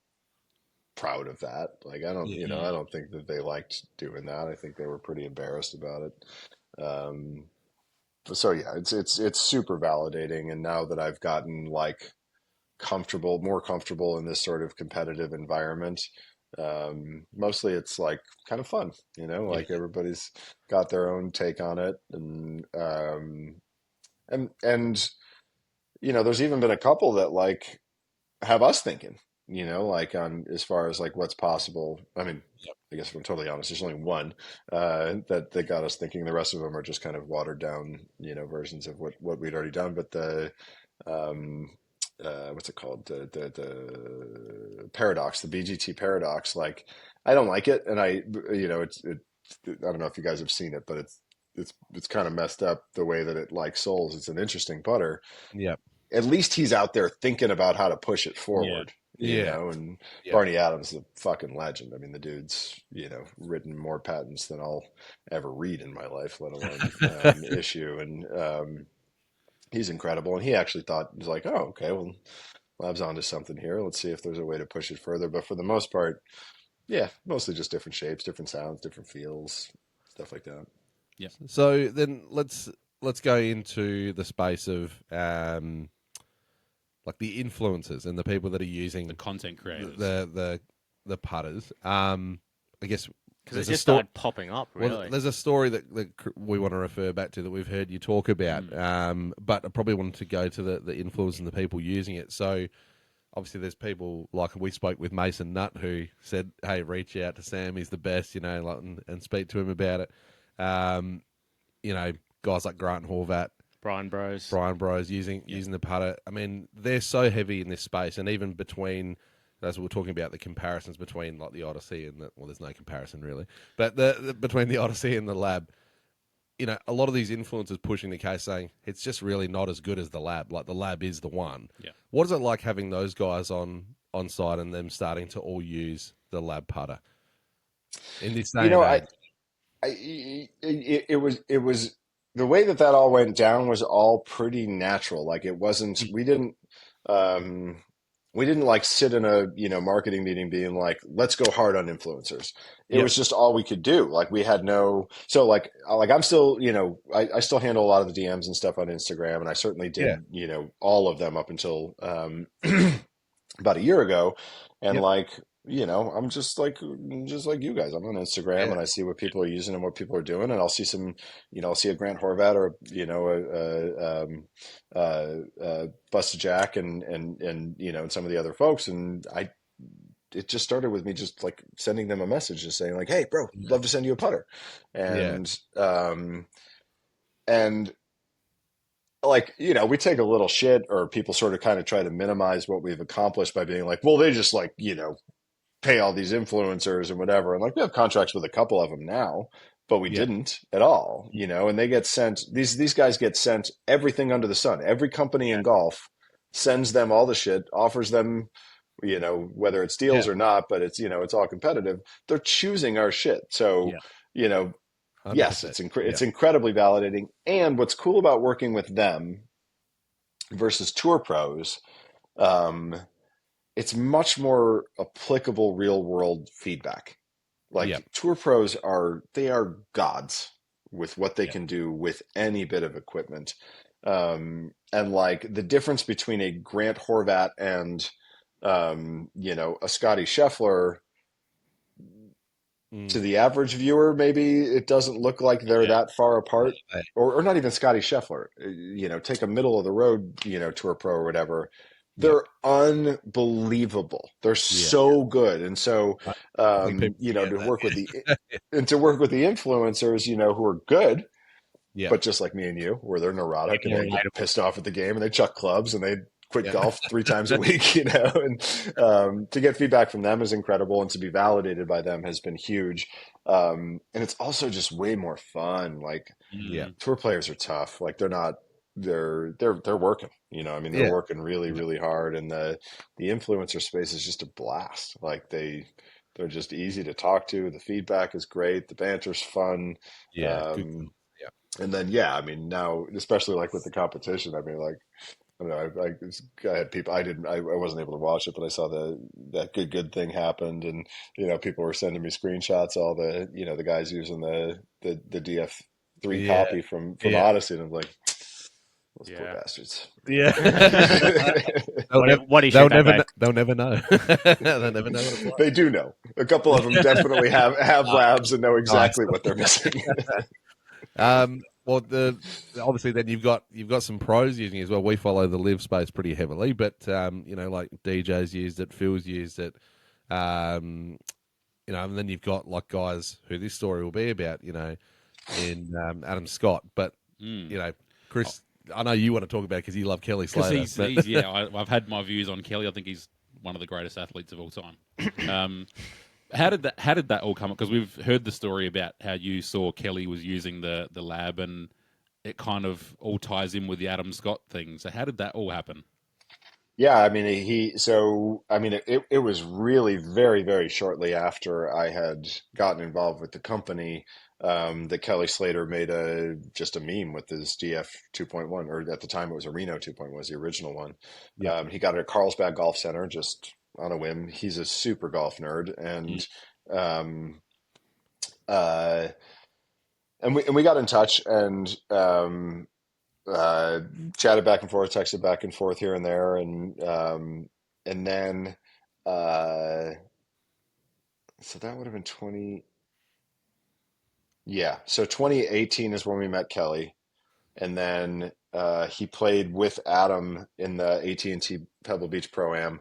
proud of that. Like I don't, you know, I don't think that they liked doing that. I think they were pretty embarrassed about it. So yeah, it's super validating. And now that I've gotten like more comfortable in this sort of competitive environment, mostly it's like kind of fun, you know, like everybody's got their own take on it. And you know, there's even been a couple that like have us thinking, you know, like on as far as like what's possible. I mean, I guess if I'm totally honest, there's only one that got us thinking. The rest of them are just kind of watered down, you know, versions of what we'd already done. But the what's it called? The paradox, the BGT paradox. Like, I don't like it, and you know, I don't know if you guys have seen it, but it's kind of messed up the way that it like souls. It's an interesting putter. Yep. At least he's out there thinking about how to push it forward. You know, and Barney Adams is a fucking legend. I mean, the dude's, you know, written more patents than I'll ever read in my life, let alone issue. And he's incredible. And he actually thought, he was like, oh, okay, well, Lab's onto something here. Let's see if there's a way to push it further. But for the most part, yeah, mostly just different shapes, different sounds, different feels, stuff like that. Yeah. So then let's go into the space of like the influencers and the people that are using the content creators, the putters. I guess because it just started popping up. Really, well, there's a story that we want to refer back to that we've heard you talk about. But I probably wanted to go to the influencers and the people using it. So obviously, there's people like we spoke with Mason Nutt who said, "Hey, reach out to Sam. He's the best," you know, like, and speak to him about it. You know, guys like Grant Horvat. Brian Bros using the putter. I mean, they're so heavy in this space, and even between, as we were talking about, the comparisons between like the Odyssey and there's no comparison really, but between the Odyssey and the Lab, you know, a lot of these influencers pushing the case saying it's just really not as good as the Lab. Like the Lab is the one. Yeah. What is it like having those guys on site and them starting to all use the Lab putter in this day? You know, and age? it was the way that all went down was all pretty natural. Like it wasn't, we didn't, we didn't like sit in a, marketing meeting being like, let's go hard on influencers. It Yep. was just all we could do. Like we had no, so like I'm still, I still handle a lot of the DMs and stuff on Instagram, and I certainly Yeah. did, all of them up until about a year ago. And Yep. like, I'm just like you guys. I'm on Instagram Yeah. and I see what people are using and what people are doing, and I'll see some, I'll see a Grant Horvat or Busted Jack and and some of the other folks, and it just started with me just like sending them a message, just saying like, "Hey, bro, love to send you a putter," Yeah. and like, we take a little shit, or people sort of kind of try to minimize what we've accomplished by being like, well, they just like, pay all these influencers and whatever. And like, we have contracts with a couple of them now, but we Yeah. didn't at all, and they get sent, these guys get sent everything under the sun. Every company in golf sends them all the shit, offers them, whether it's deals Yeah. or not, but it's, it's all competitive. They're choosing our shit. So, Yeah. yes, 100%. it's incredibly validating. And what's cool about working with them versus tour pros, it's much more applicable real world feedback. Like Yeah. tour pros they are gods with what they can do with any bit of equipment. And like the difference between a Grant Horvat and, a Scotty Scheffler, to the average viewer, maybe it doesn't look like they're that far apart, or not even Scotty Scheffler. Take a middle of the road, tour pro or whatever. They're unbelievable. They're so good, and so I think people to forget work with that. to work with the influencers, who are good, Yeah. but just like me and you, where they're neurotic and Yeah, they get pissed off at the game and they chuck clubs and they quit Yeah. golf 3 times a week, and to get feedback from them is incredible, and to be validated by them has been huge. And it's also just way more fun. Like Yeah. tour players are tough. Like they're working, I mean, they're Yeah. working really, really hard, and the influencer space is just a blast. Like they're just easy to talk to. The feedback is great. The banter's fun. Yeah. Good. Yeah. And then, I mean, now, especially like with the competition, I mean, like, I don't know, I had people, I wasn't able to watch it, but I saw that good thing happened. And, people were sending me screenshots, all the, the guys using the DF3 Yeah. copy from Yeah. Odyssey. And I'm like, those poor bastards. Yeah. What he said that day. They'll never know. They'll never know what it's like. They do know. A couple of them definitely have labs and know exactly what they're missing. Well, obviously then you've got some pros using it as well. We follow the live space pretty heavily, but like DJs used it, Phil's used it, and then you've got like guys who this story will be about, in Adam Scott, but Chris, I know you want to talk about it because you love Kelly Slater. I've had my views on Kelly. I think he's one of the greatest athletes of all time. How did that all come up? Because we've heard the story about how you saw Kelly was using the L.A.B, and it kind of all ties in with the Adam Scott thing. So how did that all happen? Yeah, I mean, it was really very, very shortly after I had gotten involved with the company, that Kelly Slater made just a meme with his DF 2.1, or at the time it was a Reno 2.1, was the original one. Yeah. He got it at Carlsbad Golf Center just on a whim. He's a super golf nerd, and we got in touch and chatted back and forth, texted back and forth here and there, and then so that would have been 20. Yeah, so 2018 is when we met Kelly, and then he played with Adam in the AT&T Pebble Beach Pro-Am.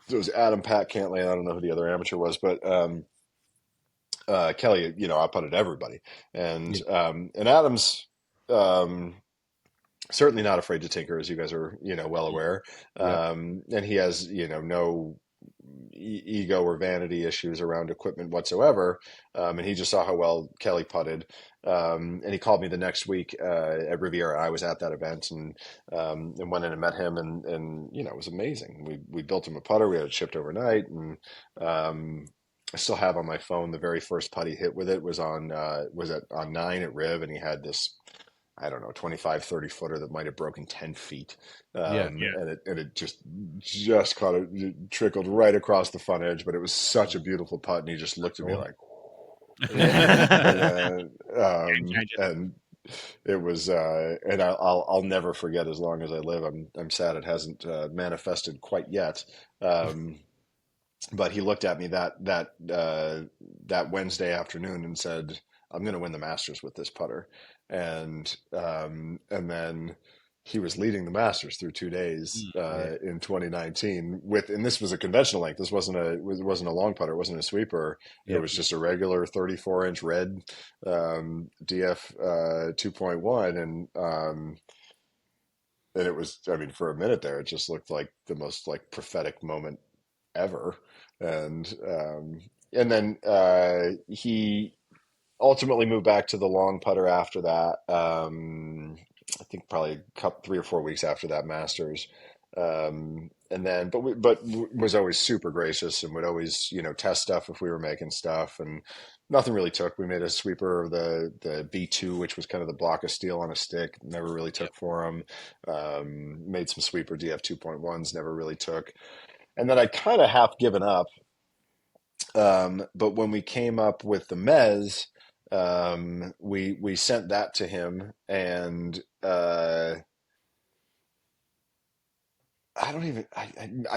It was Adam, Pat Cantley, and I don't know who the other amateur was, but Kelly, I putted everybody, and Adam's certainly not afraid to tinker, as you guys are, well aware. And he has, no ego or vanity issues around equipment whatsoever. And he just saw how well Kelly putted. And he called me the next week at Riviera. I was at that event, and went in and met him, and it was amazing. We built him a putter. We had it shipped overnight, and I still have on my phone the very first putt he hit with it was on 9 at Riv, and he had this I don't know, 25, 30 footer that might have broken 10 feet. Yeah. And it just caught it trickled right across the front edge, but it was such a beautiful putt. And he just looked at me like, and it was, and I'll never forget as long as I live. I'm sad it hasn't manifested quite yet. But he looked at me that Wednesday afternoon and said, "I'm going to win the Masters with this putter." And then he was leading the Masters through 2 days in 2019 and this was a conventional length. This wasn't a long putter. It wasn't a sweeper. It was just a regular 34-inch red DF 2.1, and it was. I mean, for a minute there, it just looked like the most like prophetic moment ever. And then he ultimately moved back to the long putter after that. I think probably 3 or 4 weeks after that Masters. And then, but was always super gracious and would always, test stuff if we were making stuff, and nothing really took. We made a sweeper of the B2, which was kind of the block of steel on a stick. Never really took for him. Made some sweeper DF 2.1s, never really took. And then I kind of half given up. But when we came up with the Mez, we sent that to him, and I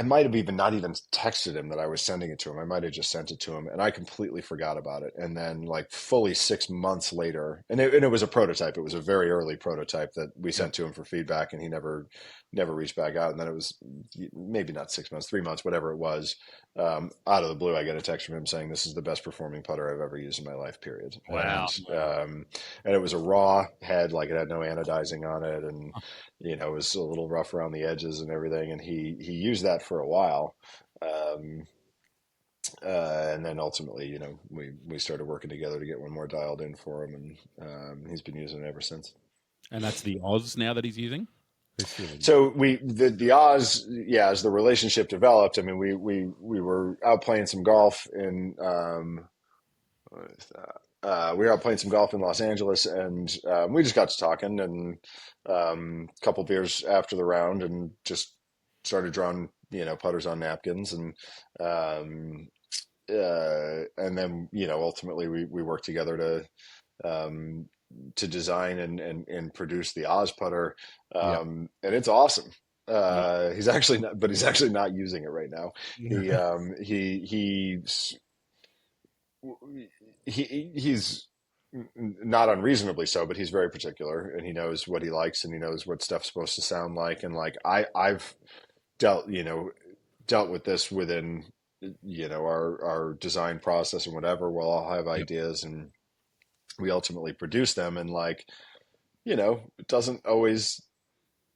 might have even not even texted him that I was sending it to him. I might have just sent it to him, and I completely forgot about it. And then like fully 6 months later, and it was a prototype. It was a very early prototype that we sent to him for feedback, and he never reached back out. And then it was maybe not 6 months, 3 months, whatever it was. Out of the blue, I get a text from him saying, "This is the best performing putter I've ever used in my life, period." Wow. And it was a raw head, like it had no anodizing on it. And, it was a little rough around the edges and everything. And he used that for a while. And then ultimately, we started working together to get one more dialed in for him. And he's been using it ever since. And that's the Oz now that he's using? So the Oz, as the relationship developed, I mean, we were out playing some golf in what is that? We were out playing some golf in Los Angeles, and we just got to talking, and a couple beers after the round, and just started drawing putters on napkins, and then ultimately we worked together to design and produce the Oz putter, and it's awesome. He's actually not using it right now. He's not unreasonably so, but he's very particular, and he knows what he likes, and he knows what stuff's supposed to sound like. And like I've dealt with this within our design process and whatever. We'll all have ideas, and we ultimately produce them, and it doesn't always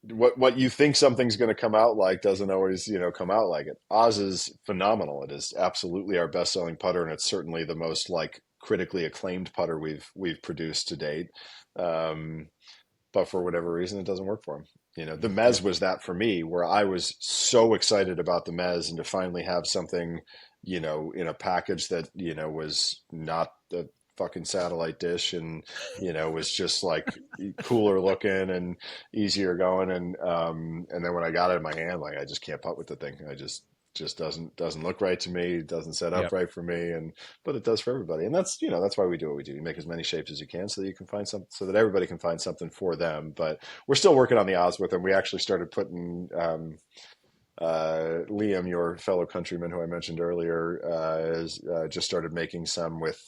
what you think something's going to come out like doesn't always come out like it. Oz is phenomenal. It is absolutely our best selling putter, and it's certainly the most like critically acclaimed putter we've produced to date. But for whatever reason, it doesn't work for him. The Mez was that for me, where I was so excited about the Mez, and to finally have something in a package that was not the fucking satellite dish, and was just like cooler looking and easier going, and then when I got it in my hand, like I just can't putt with the thing. I just doesn't look right to me. It doesn't set up right for me, but it does for everybody, and that's that's why we do what we do. You make as many shapes as you can so that you can find something, so that everybody can find something for them. But we're still working on the Oz with them. We actually started putting Liam, your fellow countryman who I mentioned earlier, just started making some with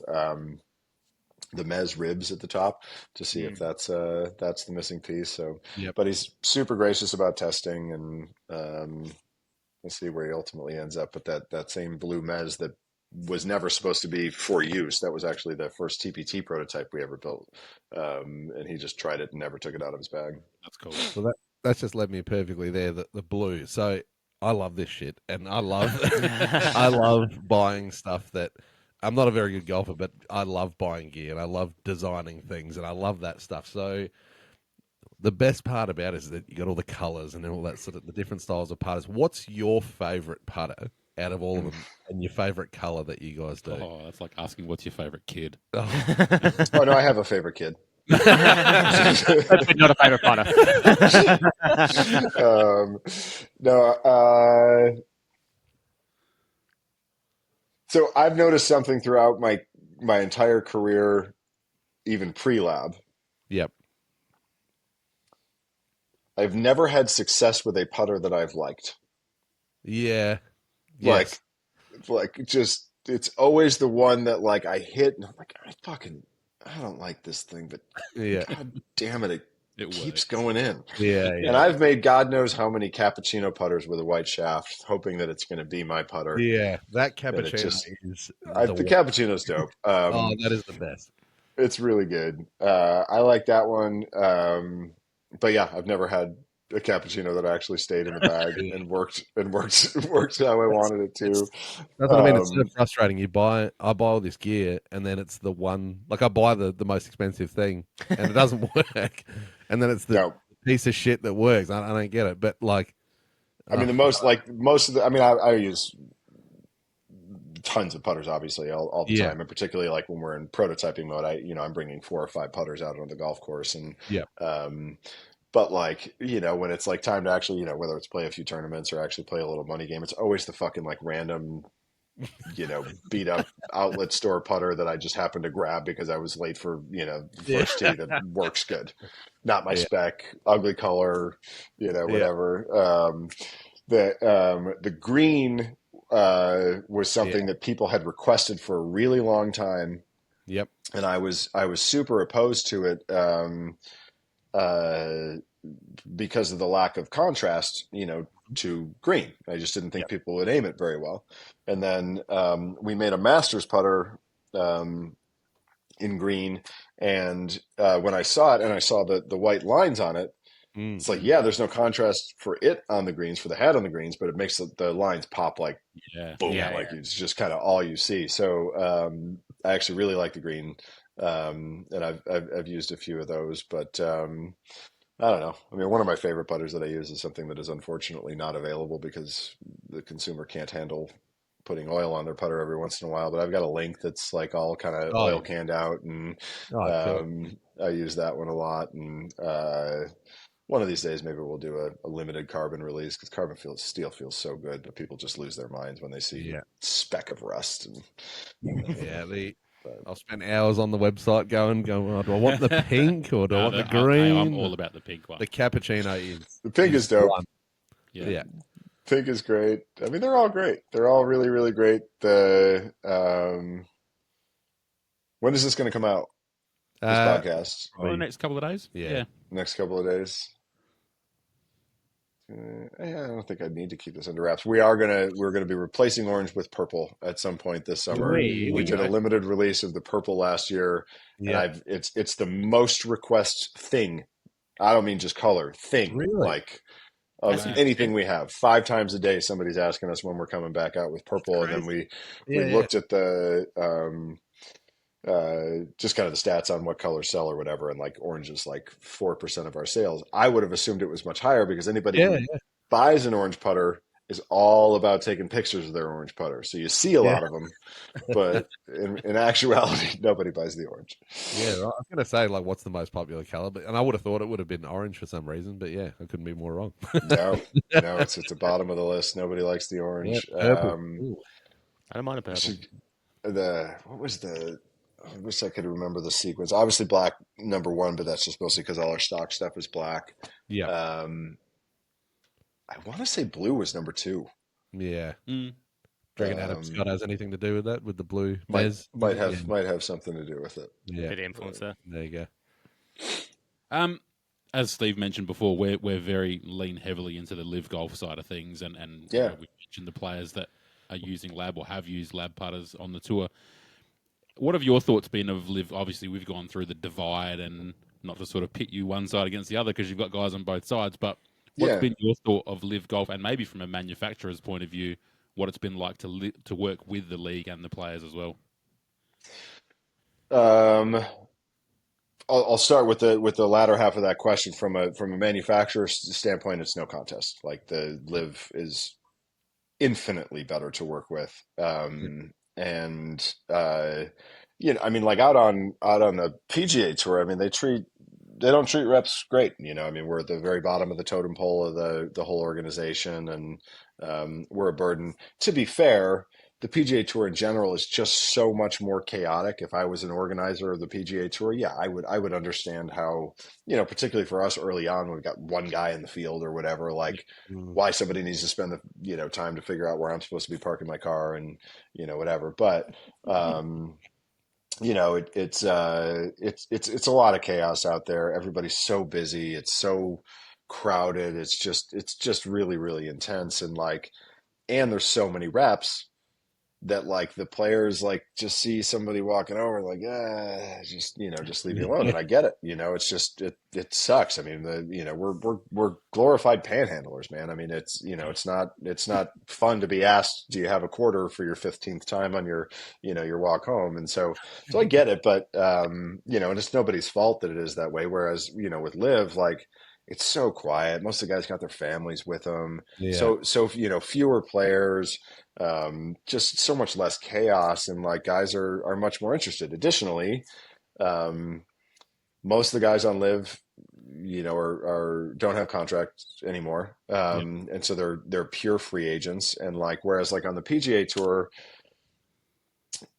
the Mez ribs at the top to see if that's the missing piece. So, but he's super gracious about testing, and we'll see where he ultimately ends up. But that same blue Mez that was never supposed to be for use, that was actually the first TPT prototype we ever built, and he just tried it and never took it out of his bag. That's cool. So that's just led me perfectly there. The blue. So I love this shit, and I love buying stuff that. I'm not a very good golfer, but I love buying gear, and I love designing things, and I love that stuff. So the best part about it is that you got all the colors and all that sort of the different styles of putters. What's your favorite putter out of all of them, and your favorite color that you guys do? Oh, that's like asking what's your favorite kid. Oh no, I have a favorite kid. Hopefully not a favorite putter. No. So I've noticed something throughout my entire career, even pre-lab. Yep. I've never had success with a putter that I've liked. Yeah. Like, Yes. just it's always the one that like I hit and I'm like, I don't like this thing, but Yeah. God damn it, It keeps works. going in. Yeah. And Yeah. I've made God knows how many cappuccino putters with a white shaft, hoping that it's going to be my putter. Yeah. That And it cappuccino just, is the one. cappuccino's dope. Oh, that is the best. It's really good. I like that one. But yeah, I've never had a cappuccino that actually stayed in the bag and worked works how I wanted it to. That's what I mean. It's so frustrating. I buy all this gear, and then it's the one. Like I buy the most expensive thing, and it doesn't work. And then it's the No, piece of shit that works. I don't get it. But like, I mean most of the. I mean, I use tons of putters obviously all the yeah, time, and particularly like when we're in prototyping mode. I'm bringing 4 or 5 putters out on the golf course, and yeah, but like when it's like time to actually whether it's play a few tournaments or actually play a little money game, it's always the fucking like random beat up outlet store putter that I just happened to grab because I was late for, first tee that works good. Not my yeah, spec, ugly color, yeah, whatever. The green was something that people had requested for a really long time, yep, and I was super opposed to it. Uh, because of the lack of contrast, to green. I just didn't think yep, people would aim it very well. And then we made a Masters putter in green, and when I saw it and I saw the white lines on it, it's like, yeah, there's no contrast for it on the greens, for the head on the greens, but it makes the lines pop like Yeah. boom, Yeah, like it's just kind of all you see. So I actually really like the green, and I've used a few of those, but I don't know. I mean, one of my favorite putters that I use is something that is unfortunately not available because the consumer can't handle putting oil on their putter every once in a while. But I've got a link that's like all kind of oh, oil yeah. canned out, and Cool. I use that one a lot. And one of these days, maybe we'll do a limited carbon release because steel feels so good, but people just lose their minds when they see Yeah, a speck of rust. And yeah. but, I'll spend hours on the website going. Oh, do I want the pink or do I want the I'm green? all about the pink one. The cappuccino is the pink is dope. one. Yeah. Yeah. Pink is great. I mean, they're all great. They're all really, really great. When is this going to come out? This podcast Oh, the next couple of days. Yeah. next couple of days. I don't think I need to keep this under wraps. We're gonna be replacing orange with purple at some point this summer. We did a limited release of the purple last year, Yeah. and it's the most request thing. I don't mean just color thing, Really? like of That's anything we have. 5 times a day, somebody's asking us when we're coming back out with purple, and then we looked at the just kind of the stats on what colors sell or whatever, and like orange is like 4% of our sales. I would have assumed it was much higher because anybody who buys an orange putter is all about taking pictures of their orange putter. So you see a lot of them, but in actuality, nobody buys the orange. Yeah, right. I was going to say, like, what's the most popular color? And I would have thought it would have been orange for some reason, but yeah, I couldn't be more wrong. No, it's at the bottom of the list. Nobody likes the orange. Purple. I don't mind a purple. What was I wish I could remember the sequence. Obviously, black number 1, but that's just mostly because all our stock stuff is black. Yeah. I want to say blue was number 2. Yeah. Do you reckon Adam Scott has anything to do with that, with the blue? Might have something to do with it. Yeah. Bit of influence there. There you go. As Steve mentioned before, we're very lean heavily into the live golf side of things, and we mentioned the players that are using L.A.B or have used L.A.B putters on the tour. What have your thoughts been of live? Obviously, we've gone through the divide, and not to sort of pit you one side against the other because you've got guys on both sides. But what's been your thought of live golf, and maybe from a manufacturer's point of view, what it's been like to work with the league and the players as well? I'll start with the latter half of that question. From a manufacturer standpoint, it's no contest. Like the live is infinitely better to work with. And I mean, like out on the PGA Tour, I mean, they don't treat reps great. I mean, we're at the very bottom of the totem pole of the whole organization, and we're a burden. To be fair, the PGA Tour in general is just so much more chaotic. If I was an organizer of the PGA Tour, yeah, I would understand how, particularly for us early on, when we've got one guy in the field or whatever, like why somebody needs to spend the time to figure out where I'm supposed to be parking my car and whatever. But it's a lot of chaos out there. Everybody's so busy. It's so crowded. It's just really, really intense. And there's so many reps that like the players like just see somebody walking over like just leave me alone. And I get it. It sucks. I mean, we're glorified panhandlers, man. I mean, it's not fun to be asked, do you have a quarter for your 15th time on your your walk home? And so I get it, but and it's nobody's fault that it is that way. Whereas with Live, like, it's so quiet. Most of the guys got their families with them. Yeah. So fewer players, just so much less chaos, and like guys are much more interested. Additionally, most of the guys on Live, are don't have contracts anymore, and so they're pure free agents. And like whereas like on the PGA Tour,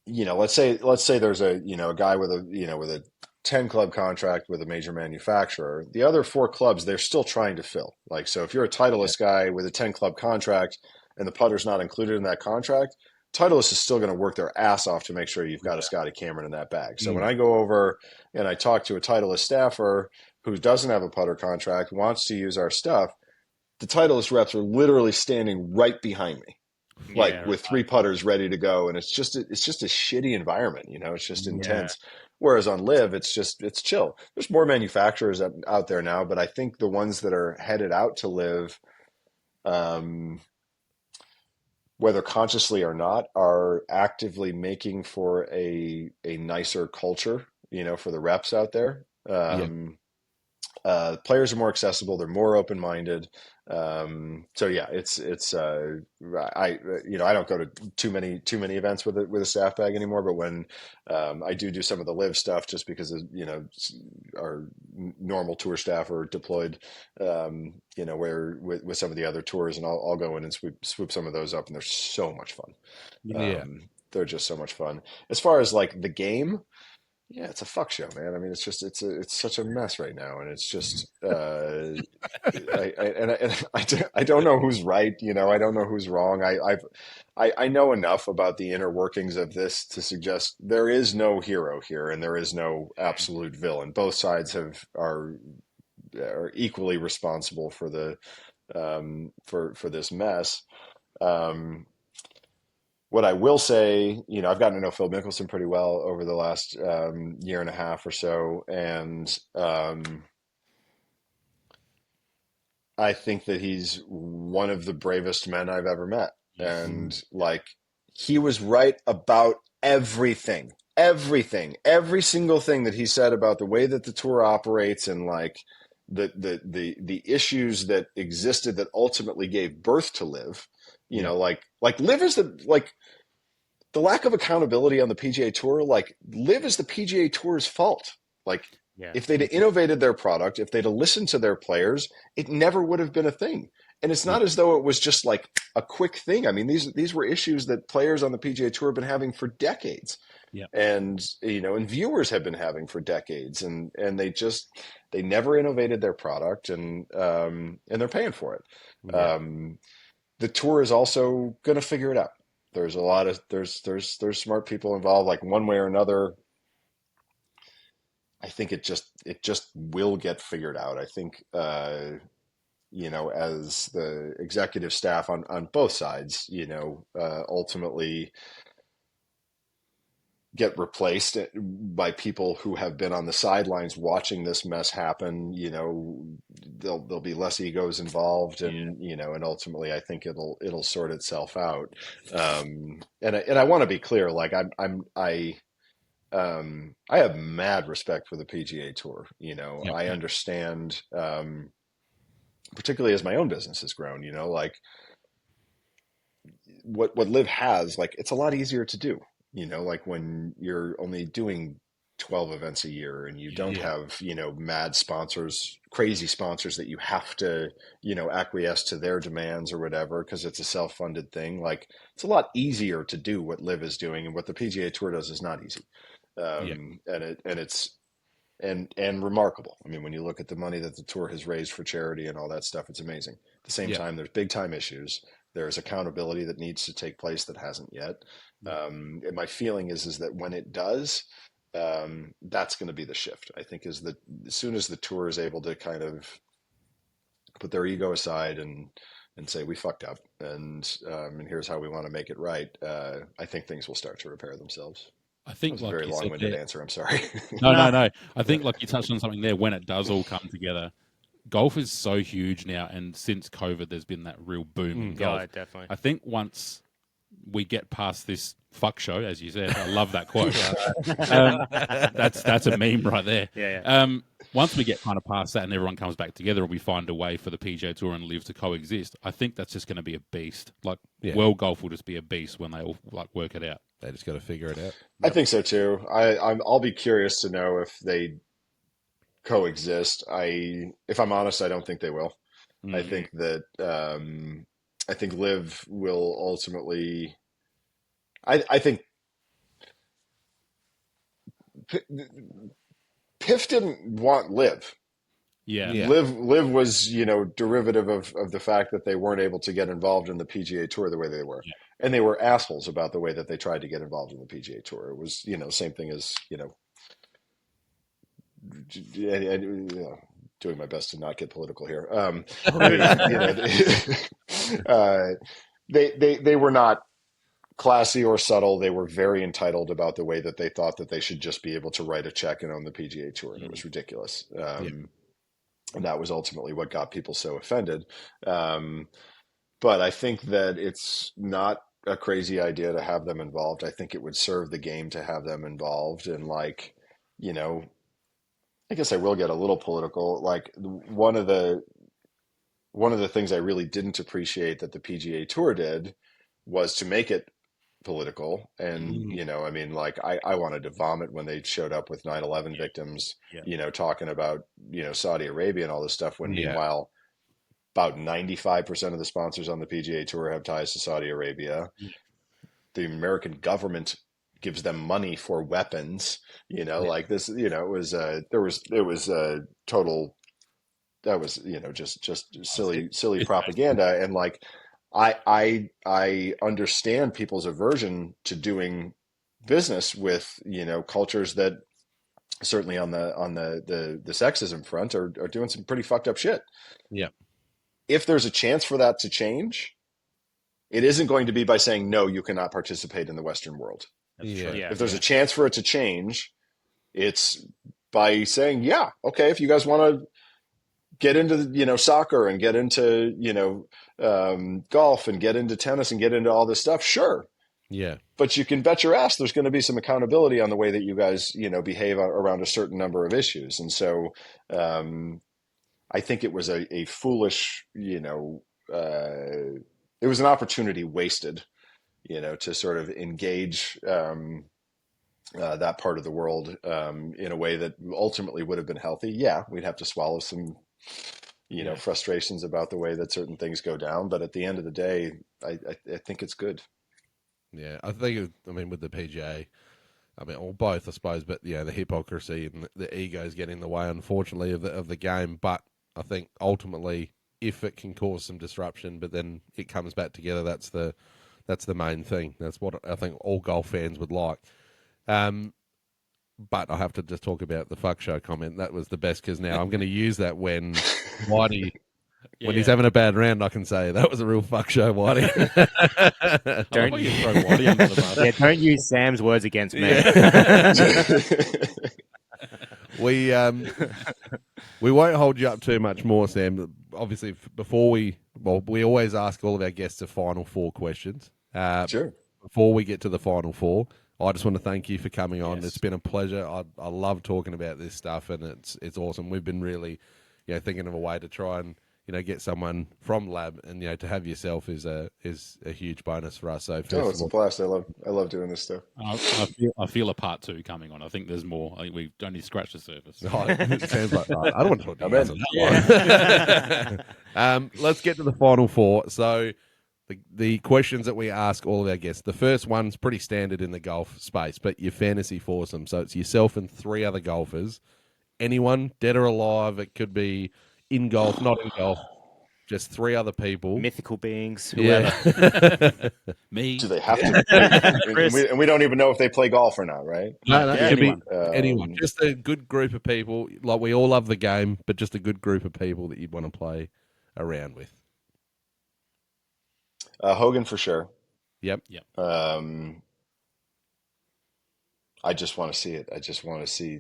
let's say there's a guy with a 10 club contract with a major manufacturer. The other 4 clubs, they're still trying to fill. Like, so if you're a Titleist guy with a 10 club contract and the putter's not included in that contract, Titleist is still going to work their ass off to make sure you've got a Scotty Cameron in that bag. So when I go over and I talk to a Titleist staffer who doesn't have a putter contract, wants to use our stuff, the Titleist reps are literally standing right behind me, like with 3 putters ready to go. And it's just a shitty environment. It's just intense. Whereas on Live, it's chill. There's more manufacturers out there now, but I think the ones that are headed out to Live, whether consciously or not, are actively making for a nicer culture, for the reps out there. Players are more accessible. They're more open-minded. So yeah, I don't go to too many events with a staff bag anymore, but when I do some of the Live stuff, just because our normal tour staff are deployed, where with some of the other tours, and I'll go in and swoop some of those up, and they're so much fun. They're just so much fun. As far as like the game, yeah, it's a fuck show, man. I mean, it's such a mess right now, and it's just I don't know who's right. I don't know who's wrong. I know enough about the inner workings of this to suggest there is no hero here, and there is no absolute villain. Both sides are equally responsible for the for this mess. What I will say, I've gotten to know Phil Mickelson pretty well over the last year and a half or so, and I think that he's one of the bravest men I've ever met. And like, he was right about everything, every single thing that he said about the way that the tour operates, and like the issues that existed that ultimately gave birth to Live. Like Live is the lack of accountability on the PGA Tour. Like, Live is the PGA Tour's fault. Like, if they'd innovated their product, if they'd listened to their players, it never would have been a thing. And it's not as though it was just like a quick thing. I mean, these were issues that players on the PGA Tour have been having for decades. And and viewers have been having for decades, and they never innovated their product, and they're paying for it. The tour is also going to figure it out. There's a lot of there's smart people involved. Like, one way or another, I think it just will get figured out. I think as the executive staff on both sides, ultimately get replaced by people who have been on the sidelines watching this mess happen, there'll be less egos involved, and and ultimately I think it'll sort itself out. And I want to be clear, like I have mad respect for the PGA Tour. I understand, particularly as my own business has grown, like what Live has, like, it's a lot easier to do. like when you're only doing 12 events a year and you don't have, mad sponsors, crazy sponsors that you have to, acquiesce to their demands or whatever, because it's a self-funded thing. Like, it's a lot easier to do what Live is doing, and what the PGA Tour does is not easy. And remarkable. I mean, when you look at the money that the tour has raised for charity and all that stuff, it's amazing. At the same time, there's big time issues. There's accountability that needs to take place that hasn't yet. And my feeling is that when it does, that's going to be the shift. I think is that as soon as the tour is able to kind of put their ego aside and say we fucked up, and here's how we want to make it right, I think things will start to repair themselves. I think that was a very long-winded answer. I'm sorry. No. I think like you touched on something there. When it does all come together, golf is so huge now, and since COVID, there's been that real boom in golf. Yeah, definitely. I think once we get past this fuck show, as you said, I love that quote. That's a meme right there. Yeah. Once we get kind of past that and everyone comes back together and we find a way for the PGA Tour and Live to coexist, I think that's just going to be a beast. Like world golf will just be a beast when they all like work it out. They just got to figure it out. I think so too. I'll be curious to know if they coexist. If I'm honest, I don't think they will. I think that I think Live will ultimately. I think PIF didn't want Live. Yeah. Live was, derivative of the fact that they weren't able to get involved in the PGA Tour the way they were. Yeah. And they were assholes about the way that they tried to get involved in the PGA Tour. It was, same thing as, doing my best to not get political here. They were not classy or subtle. They were very entitled about the way that they thought that they should just be able to write a check and own the PGA Tour. And it was ridiculous. And that was ultimately what got people so offended. But I think that it's not a crazy idea to have them involved. I think it would serve the game to have them involved. And I guess I will get a little political. Like one of the things I really didn't appreciate that the PGA Tour did was to make it political. And, I wanted to vomit when they showed up with 9/11 victims, talking about, Saudi Arabia and all this stuff, when meanwhile, about 95% of the sponsors on the PGA Tour have ties to Saudi Arabia. The American government gives them money for weapons, like this, it was total, that was, just silly propaganda. And I understand people's aversion to doing business with, cultures that certainly on the sexism front are doing some pretty fucked up shit. Yeah. If there's a chance for that to change, it isn't going to be by saying, no, you cannot participate in the Western world. If there's a chance for it to change, it's by saying, okay, if you guys want to get into, soccer and get into, golf and get into tennis and get into all this stuff, sure. Yeah. But you can bet your ass there's going to be some accountability on the way that you guys, behave around a certain number of issues. And so I think it was a foolish, it was an opportunity wasted, to sort of engage that part of the world in a way that ultimately would have been healthy. Yeah, we'd have to swallow some, frustrations about the way that certain things go down. But at the end of the day, I think it's good. Yeah, I think, with the PGA, or both, I suppose, but the hypocrisy and the egos get in the way, unfortunately, of the game. But I think ultimately, if it can cause some disruption, but then it comes back together, that's the main thing. That's what I think all golf fans would like. But I have to just talk about the fuck show comment. That was the best, because now I'm going to use that when Whitey, when he's having a bad round, I can say that was a real fuck show, Whitey. Don't you throw Whitey under the bus? Yeah, don't use Sam's words against me. We won't hold you up too much more, Sam. Obviously, we always ask all of our guests a final four questions. Sure. Before we get to the final four, I just want to thank you for coming on. Yes. It's been a pleasure. I love talking about this stuff, and it's awesome. We've been really, thinking of a way to try and get someone from L.A.B, and to have yourself is a huge bonus for us. So Oh, first it's of a all, blast. I love doing this stuff. I feel a part 2 coming on. I think there's more. I think we've only scratched the surface. it sounds like I don't want to talk to you I'm guys on in. that one. Let's get to the final 4. So the questions that we ask all of our guests. The first one's pretty standard in the golf space, but your fantasy foursome. So it's yourself and 3 other golfers. Anyone, dead or alive. It could be in golf, not in golf. Just 3 other people. Mythical beings, whoever. Yeah. Me. Do they have to? Chris. And we don't even know if they play golf or not, right? No, Yeah, it could be anyone. anyone. Just a good group of people. Like, we all love the game, but just a good group of people that you'd want to play around with. Hogan for sure. Yep. I just want to see it. I just want to see.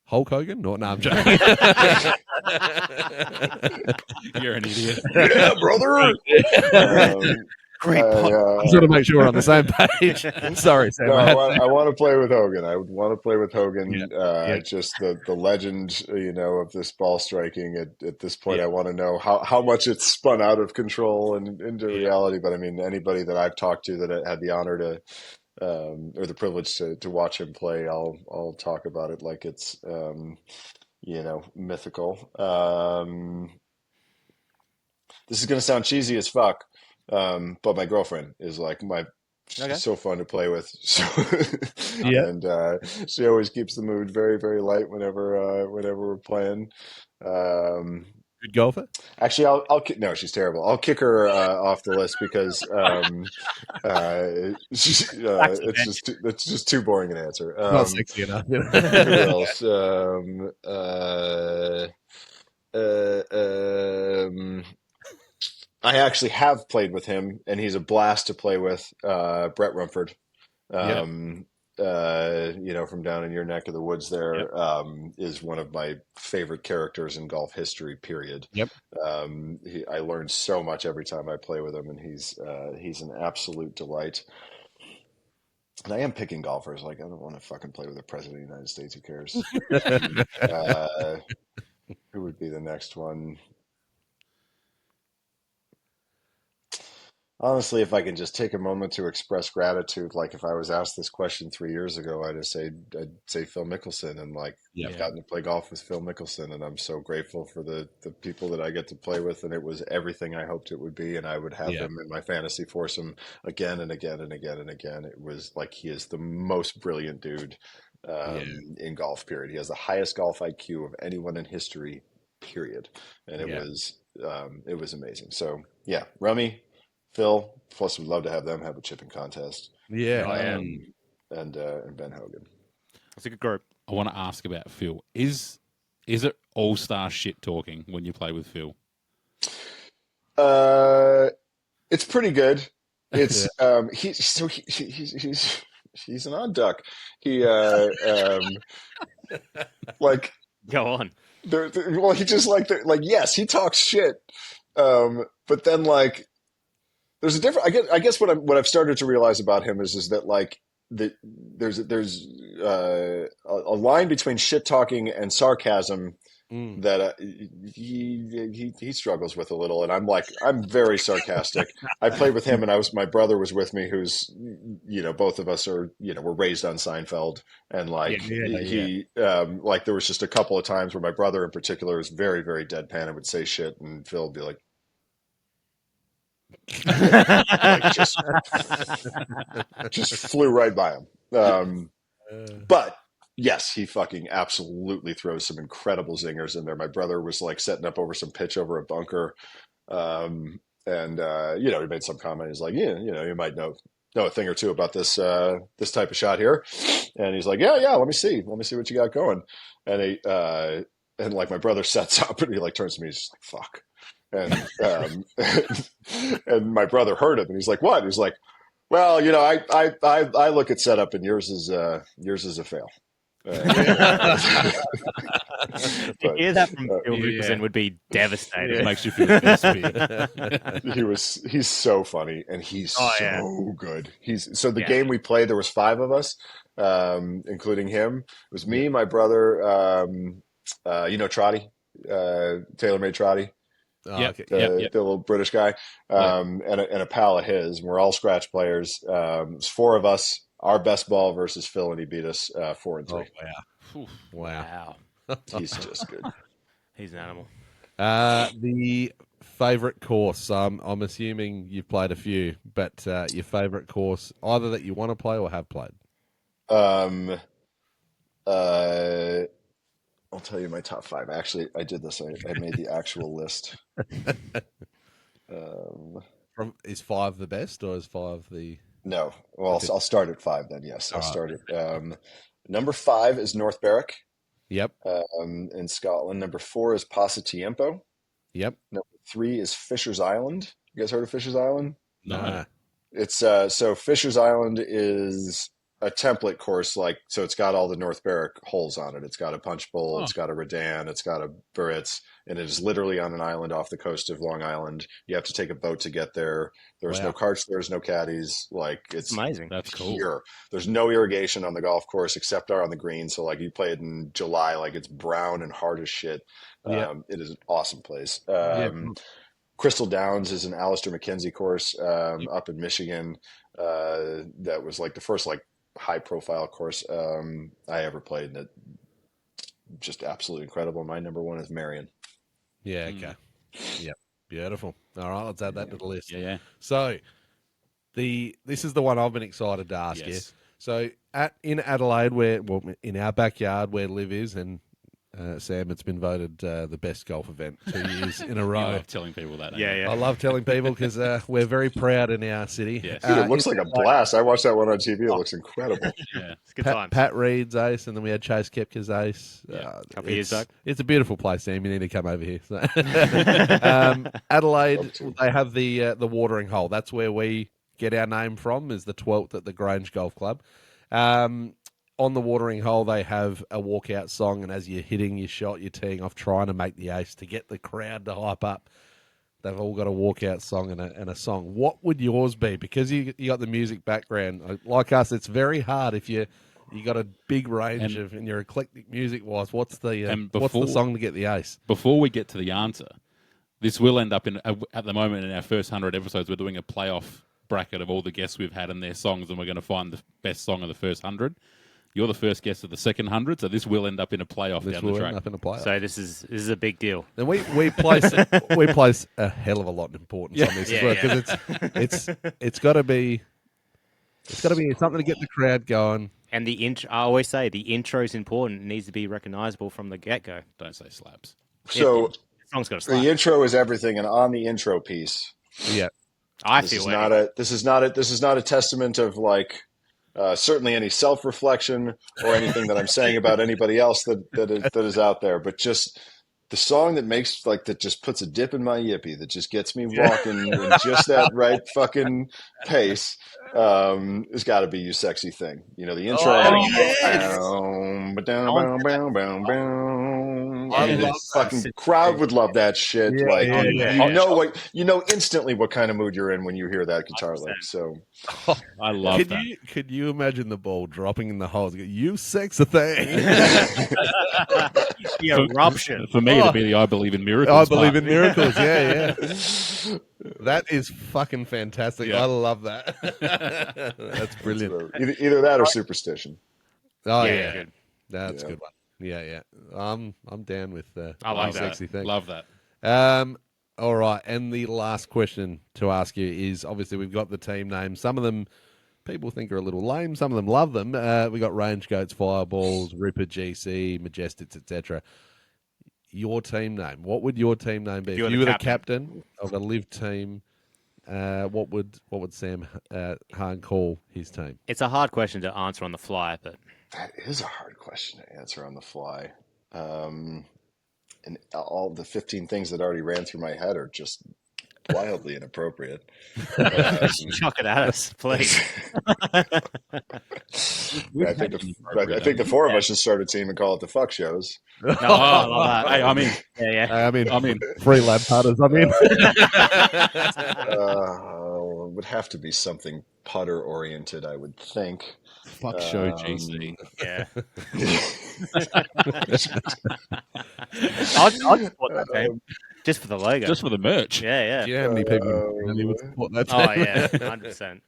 Hulk Hogan? No, I'm joking. You're an idiot. Yeah, brother. Great putt. I just want to make sure we're on the same page. Sorry, Sam. No, I want to play with Hogan. I would want to play with Hogan. Yeah. Just the legend, of this ball striking. At this point, Yeah. I want to know how much it's spun out of control and into reality. But I mean, anybody that I've talked to that I had the honor to, or the privilege to watch him play, I'll talk about it like it's, mythical. This is going to sound cheesy as fuck. But my girlfriend is like she's so fun to play with. So, and she always keeps the mood very, very light whenever we're playing. Good golfer? Actually, no, she's terrible. I'll kick her off the list because it's just too boring an answer. Not sexy enough. Who else? I actually have played with him, and he's a blast to play with. Brett Rumford, from down in your neck of the woods there, is one of my favorite characters in golf history, period. Yep. I learn so much every time I play with him, and he's an absolute delight. And I am picking golfers. Like, I don't want to fucking play with the president of the United States. Who cares? Who would be the next one? Honestly, if I can just take a moment to express gratitude, like if I was asked this question 3 years ago, I'd say Phil Mickelson, and I've gotten to play golf with Phil Mickelson, and I'm so grateful for the people that I get to play with, and it was everything I hoped it would be, and I would have him in my fantasy foursome again and again and again and again. It was like he is the most brilliant dude in golf, period. He has the highest golf IQ of anyone in history, period, and it was amazing. So yeah, Rummy, Phil, plus we'd love to have them have a chipping contest. Yeah. And Ben Hogan. That's a good group. I want to ask about Phil. Is it all-star shit talking when you play with Phil? It's pretty good. It's he's an odd duck. He Go on. well, he just yes, he talks shit. But then there's a different. I guess what I've started to realize about him is that there's a line between shit talking and sarcasm that he struggles with a little, and I'm very sarcastic. I played with him, and my brother was with me, who's both of us are were raised on Seinfeld, and there was just a couple of times where my brother in particular was very, very deadpan and would say shit, and Phil would be like. Just flew right by him. But yes, he fucking absolutely throws some incredible zingers in there. My brother was setting up over some pitch over a bunker, and he made some comment. He's like, you might know a thing or two about this type of shot here, and he's like, yeah, let me see what you got going, and my brother sets up and he turns to me, he's just like, fuck. And my brother heard him, and he's like, "What?" He's like, "Well, I look at setup, and yours is a fail." To hear that from Phil Mickelson would be devastating. It makes you feel best. He's so funny, and he's so good. The game we played, there was 5 of us, including him. It was me, my brother, Trotty, TaylorMade Trotty. Oh, Yep. okay. the little British guy, and a pal of his. We're all scratch players. It's four of us. Our best ball versus Phil, and he beat us 4-3. Oh, wow. Wow. He's just good. He's an animal. The favorite course. I'm assuming you've played a few, but your favorite course, either that you want to play or have played. I'll tell you my top 5. Actually, I did this. I made the actual list. Is 5 the best, or is 5 the? No. Well, I'll start at 5 then. Yes, I'll All start at number 5 is North Berwick Yep. in Scotland. Number 4 is Pasatiempo. Yep. Number 3 is Fisher's Island. You guys heard of Fisher's Island? No. It's so Fisher's Island is a template course, so it's got all the North Berwick holes on it. It's got a punch bowl, it's got a Redan, it's got a Buritz, and it is literally on an island off the coast of Long Island. You have to take a boat to get there. There's no carts, there's no caddies. It's amazing. That's cool. pure. There's no irrigation on the golf course except on the green. So you play it in July, it's brown and hard as shit. It is an awesome place. Crystal Downs is an Alistair McKenzie course up in Michigan. That was the first high profile course I ever played, and it just absolutely incredible. My number 1 is Marion. Yeah. Okay. Yep. Beautiful. All right, let's add that to the list. Yeah. So this is the one I've been excited to ask you. So in Adelaide, in our backyard where Liv is, and Sam, it's been voted the best golf event 2 years in a I row. love telling people that. I love telling people because we're very proud in our city. Yes. Dude, it looks like a blast. I watched that one on TV. It looks incredible. Yeah. It's good times. Pat Reed's ace, and then we had Chase Koepka's ace. Yeah. Couple years back. It's a beautiful place, Sam. You need to come over here. So. Adelaide, they have the watering hole. That's where we get our name from, is the 12th at the Grange Golf Club. On the watering hole, they have a walkout song, and as you're hitting your shot, you're teeing off, trying to make the ace to get the crowd to hype up. They've all got a walkout song and a song. What would yours be? Because you got the music background. Like us, it's very hard if you got a big range and you're eclectic music-wise. What's the song to get the ace? Before we get to the answer, this will end up at the moment in our first 100 episodes, we're doing a playoff bracket of all the guests we've had and their songs, and we're going to find the best song of the first 100. You're the first guest of the second 100, so this will end up in a playoff down the track. End up in a playoff. So this is a big deal. And we place a hell of a lot of importance on this as well, because it's got to be something to get the crowd going. And I always say the intro is important. It needs to be recognizable from the get-go. Don't say slaps. So the song's got to slap. the intro is everything, and on the intro piece, Yeah, this is not a testament of certainly any self-reflection or anything that I'm saying about anybody else that is out there, but just the song that makes that just puts a dip in my yippee, that just gets me walking in just that right fucking pace, has got to be "You Sexy Thing." The intro. The fucking crowd would love that shit. You know instantly what kind of mood you're in when you hear that guitar lick. So I love that. Could you imagine the ball dropping in the holes? You sexy thing. The eruption. For me, it'd be the I Believe in Miracles. I believe in miracles. Yeah. That is fucking fantastic. Yeah. I love that. That's brilliant. Either that or Superstition. Oh Yeah. yeah. That's a good one. Yeah. I'm down with I like that. sexy thing. Love that. All right, and the last question to ask you is, obviously we've got the team names. Some of them people think are a little lame. Some of them love them. We got Range Goats, Fireballs, Ripper, GC, Majestics, etc. Your team name. What would your team name be? If you were the captain of a live team, what would Sam Hahn call his team? It's a hard question to answer on the fly, but That is a hard question to answer on the fly. And all the 15 things that already ran through my head are just wildly inappropriate. chuck it at us, please. I think the four of us should start a team and call it the Fuck Shows. No, I love that. Hey, I'm in. Yeah. I'm in. Free lab putters. I'm in. would have to be something putter oriented, I would think. Fuck show GC. Yeah. I'll support that team. Just for the logo. Just for the merch. Yeah, Do you know how many people in Australia would support that team? Oh, yeah, 100%.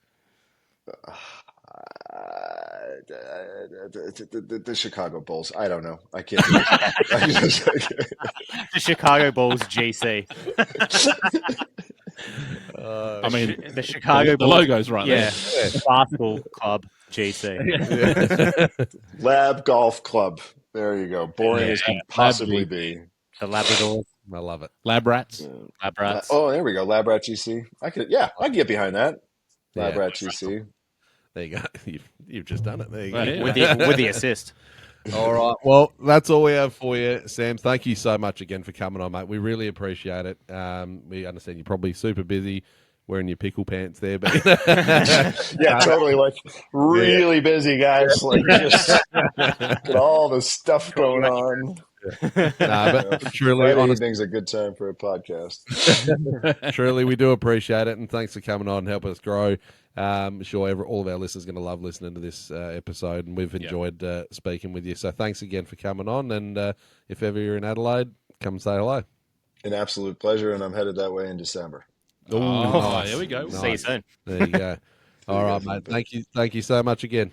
The Chicago Bulls. I don't know. I can't do it. The Chicago Bulls GC. I mean, the Chicago the Bulls. logo's right Yeah. there. The basketball club GC. Lab Golf Club. There you go. Boring as can possibly be. The Labradors. I love it. Lab rats. Lab rats. Oh, there we go. Lab Rat GC. I could get behind that. Lab Yeah. Rat GC. There you go. You've just done it. There you go. Yeah. With the assist. All right. Well, that's all we have for you, Sam. Thank you so much again for coming on, mate. We really appreciate it. We understand you're probably super busy wearing your pickle pants there, but Yeah, totally. Like really busy, guys. Like just got all the stuff going on. but truly, Friday honestly, evening's a good time for a podcast. truly, we do appreciate it, and thanks for coming on and helping us grow. I'm sure all of our listeners are going to love listening to this episode, and we've enjoyed speaking with you. So thanks again for coming on, and if ever you're in Adelaide, come say hello. An absolute pleasure, and I'm headed that way in December. Oh, there we go. Nice. See you soon. There you go. All right, mate. Thank you so much again.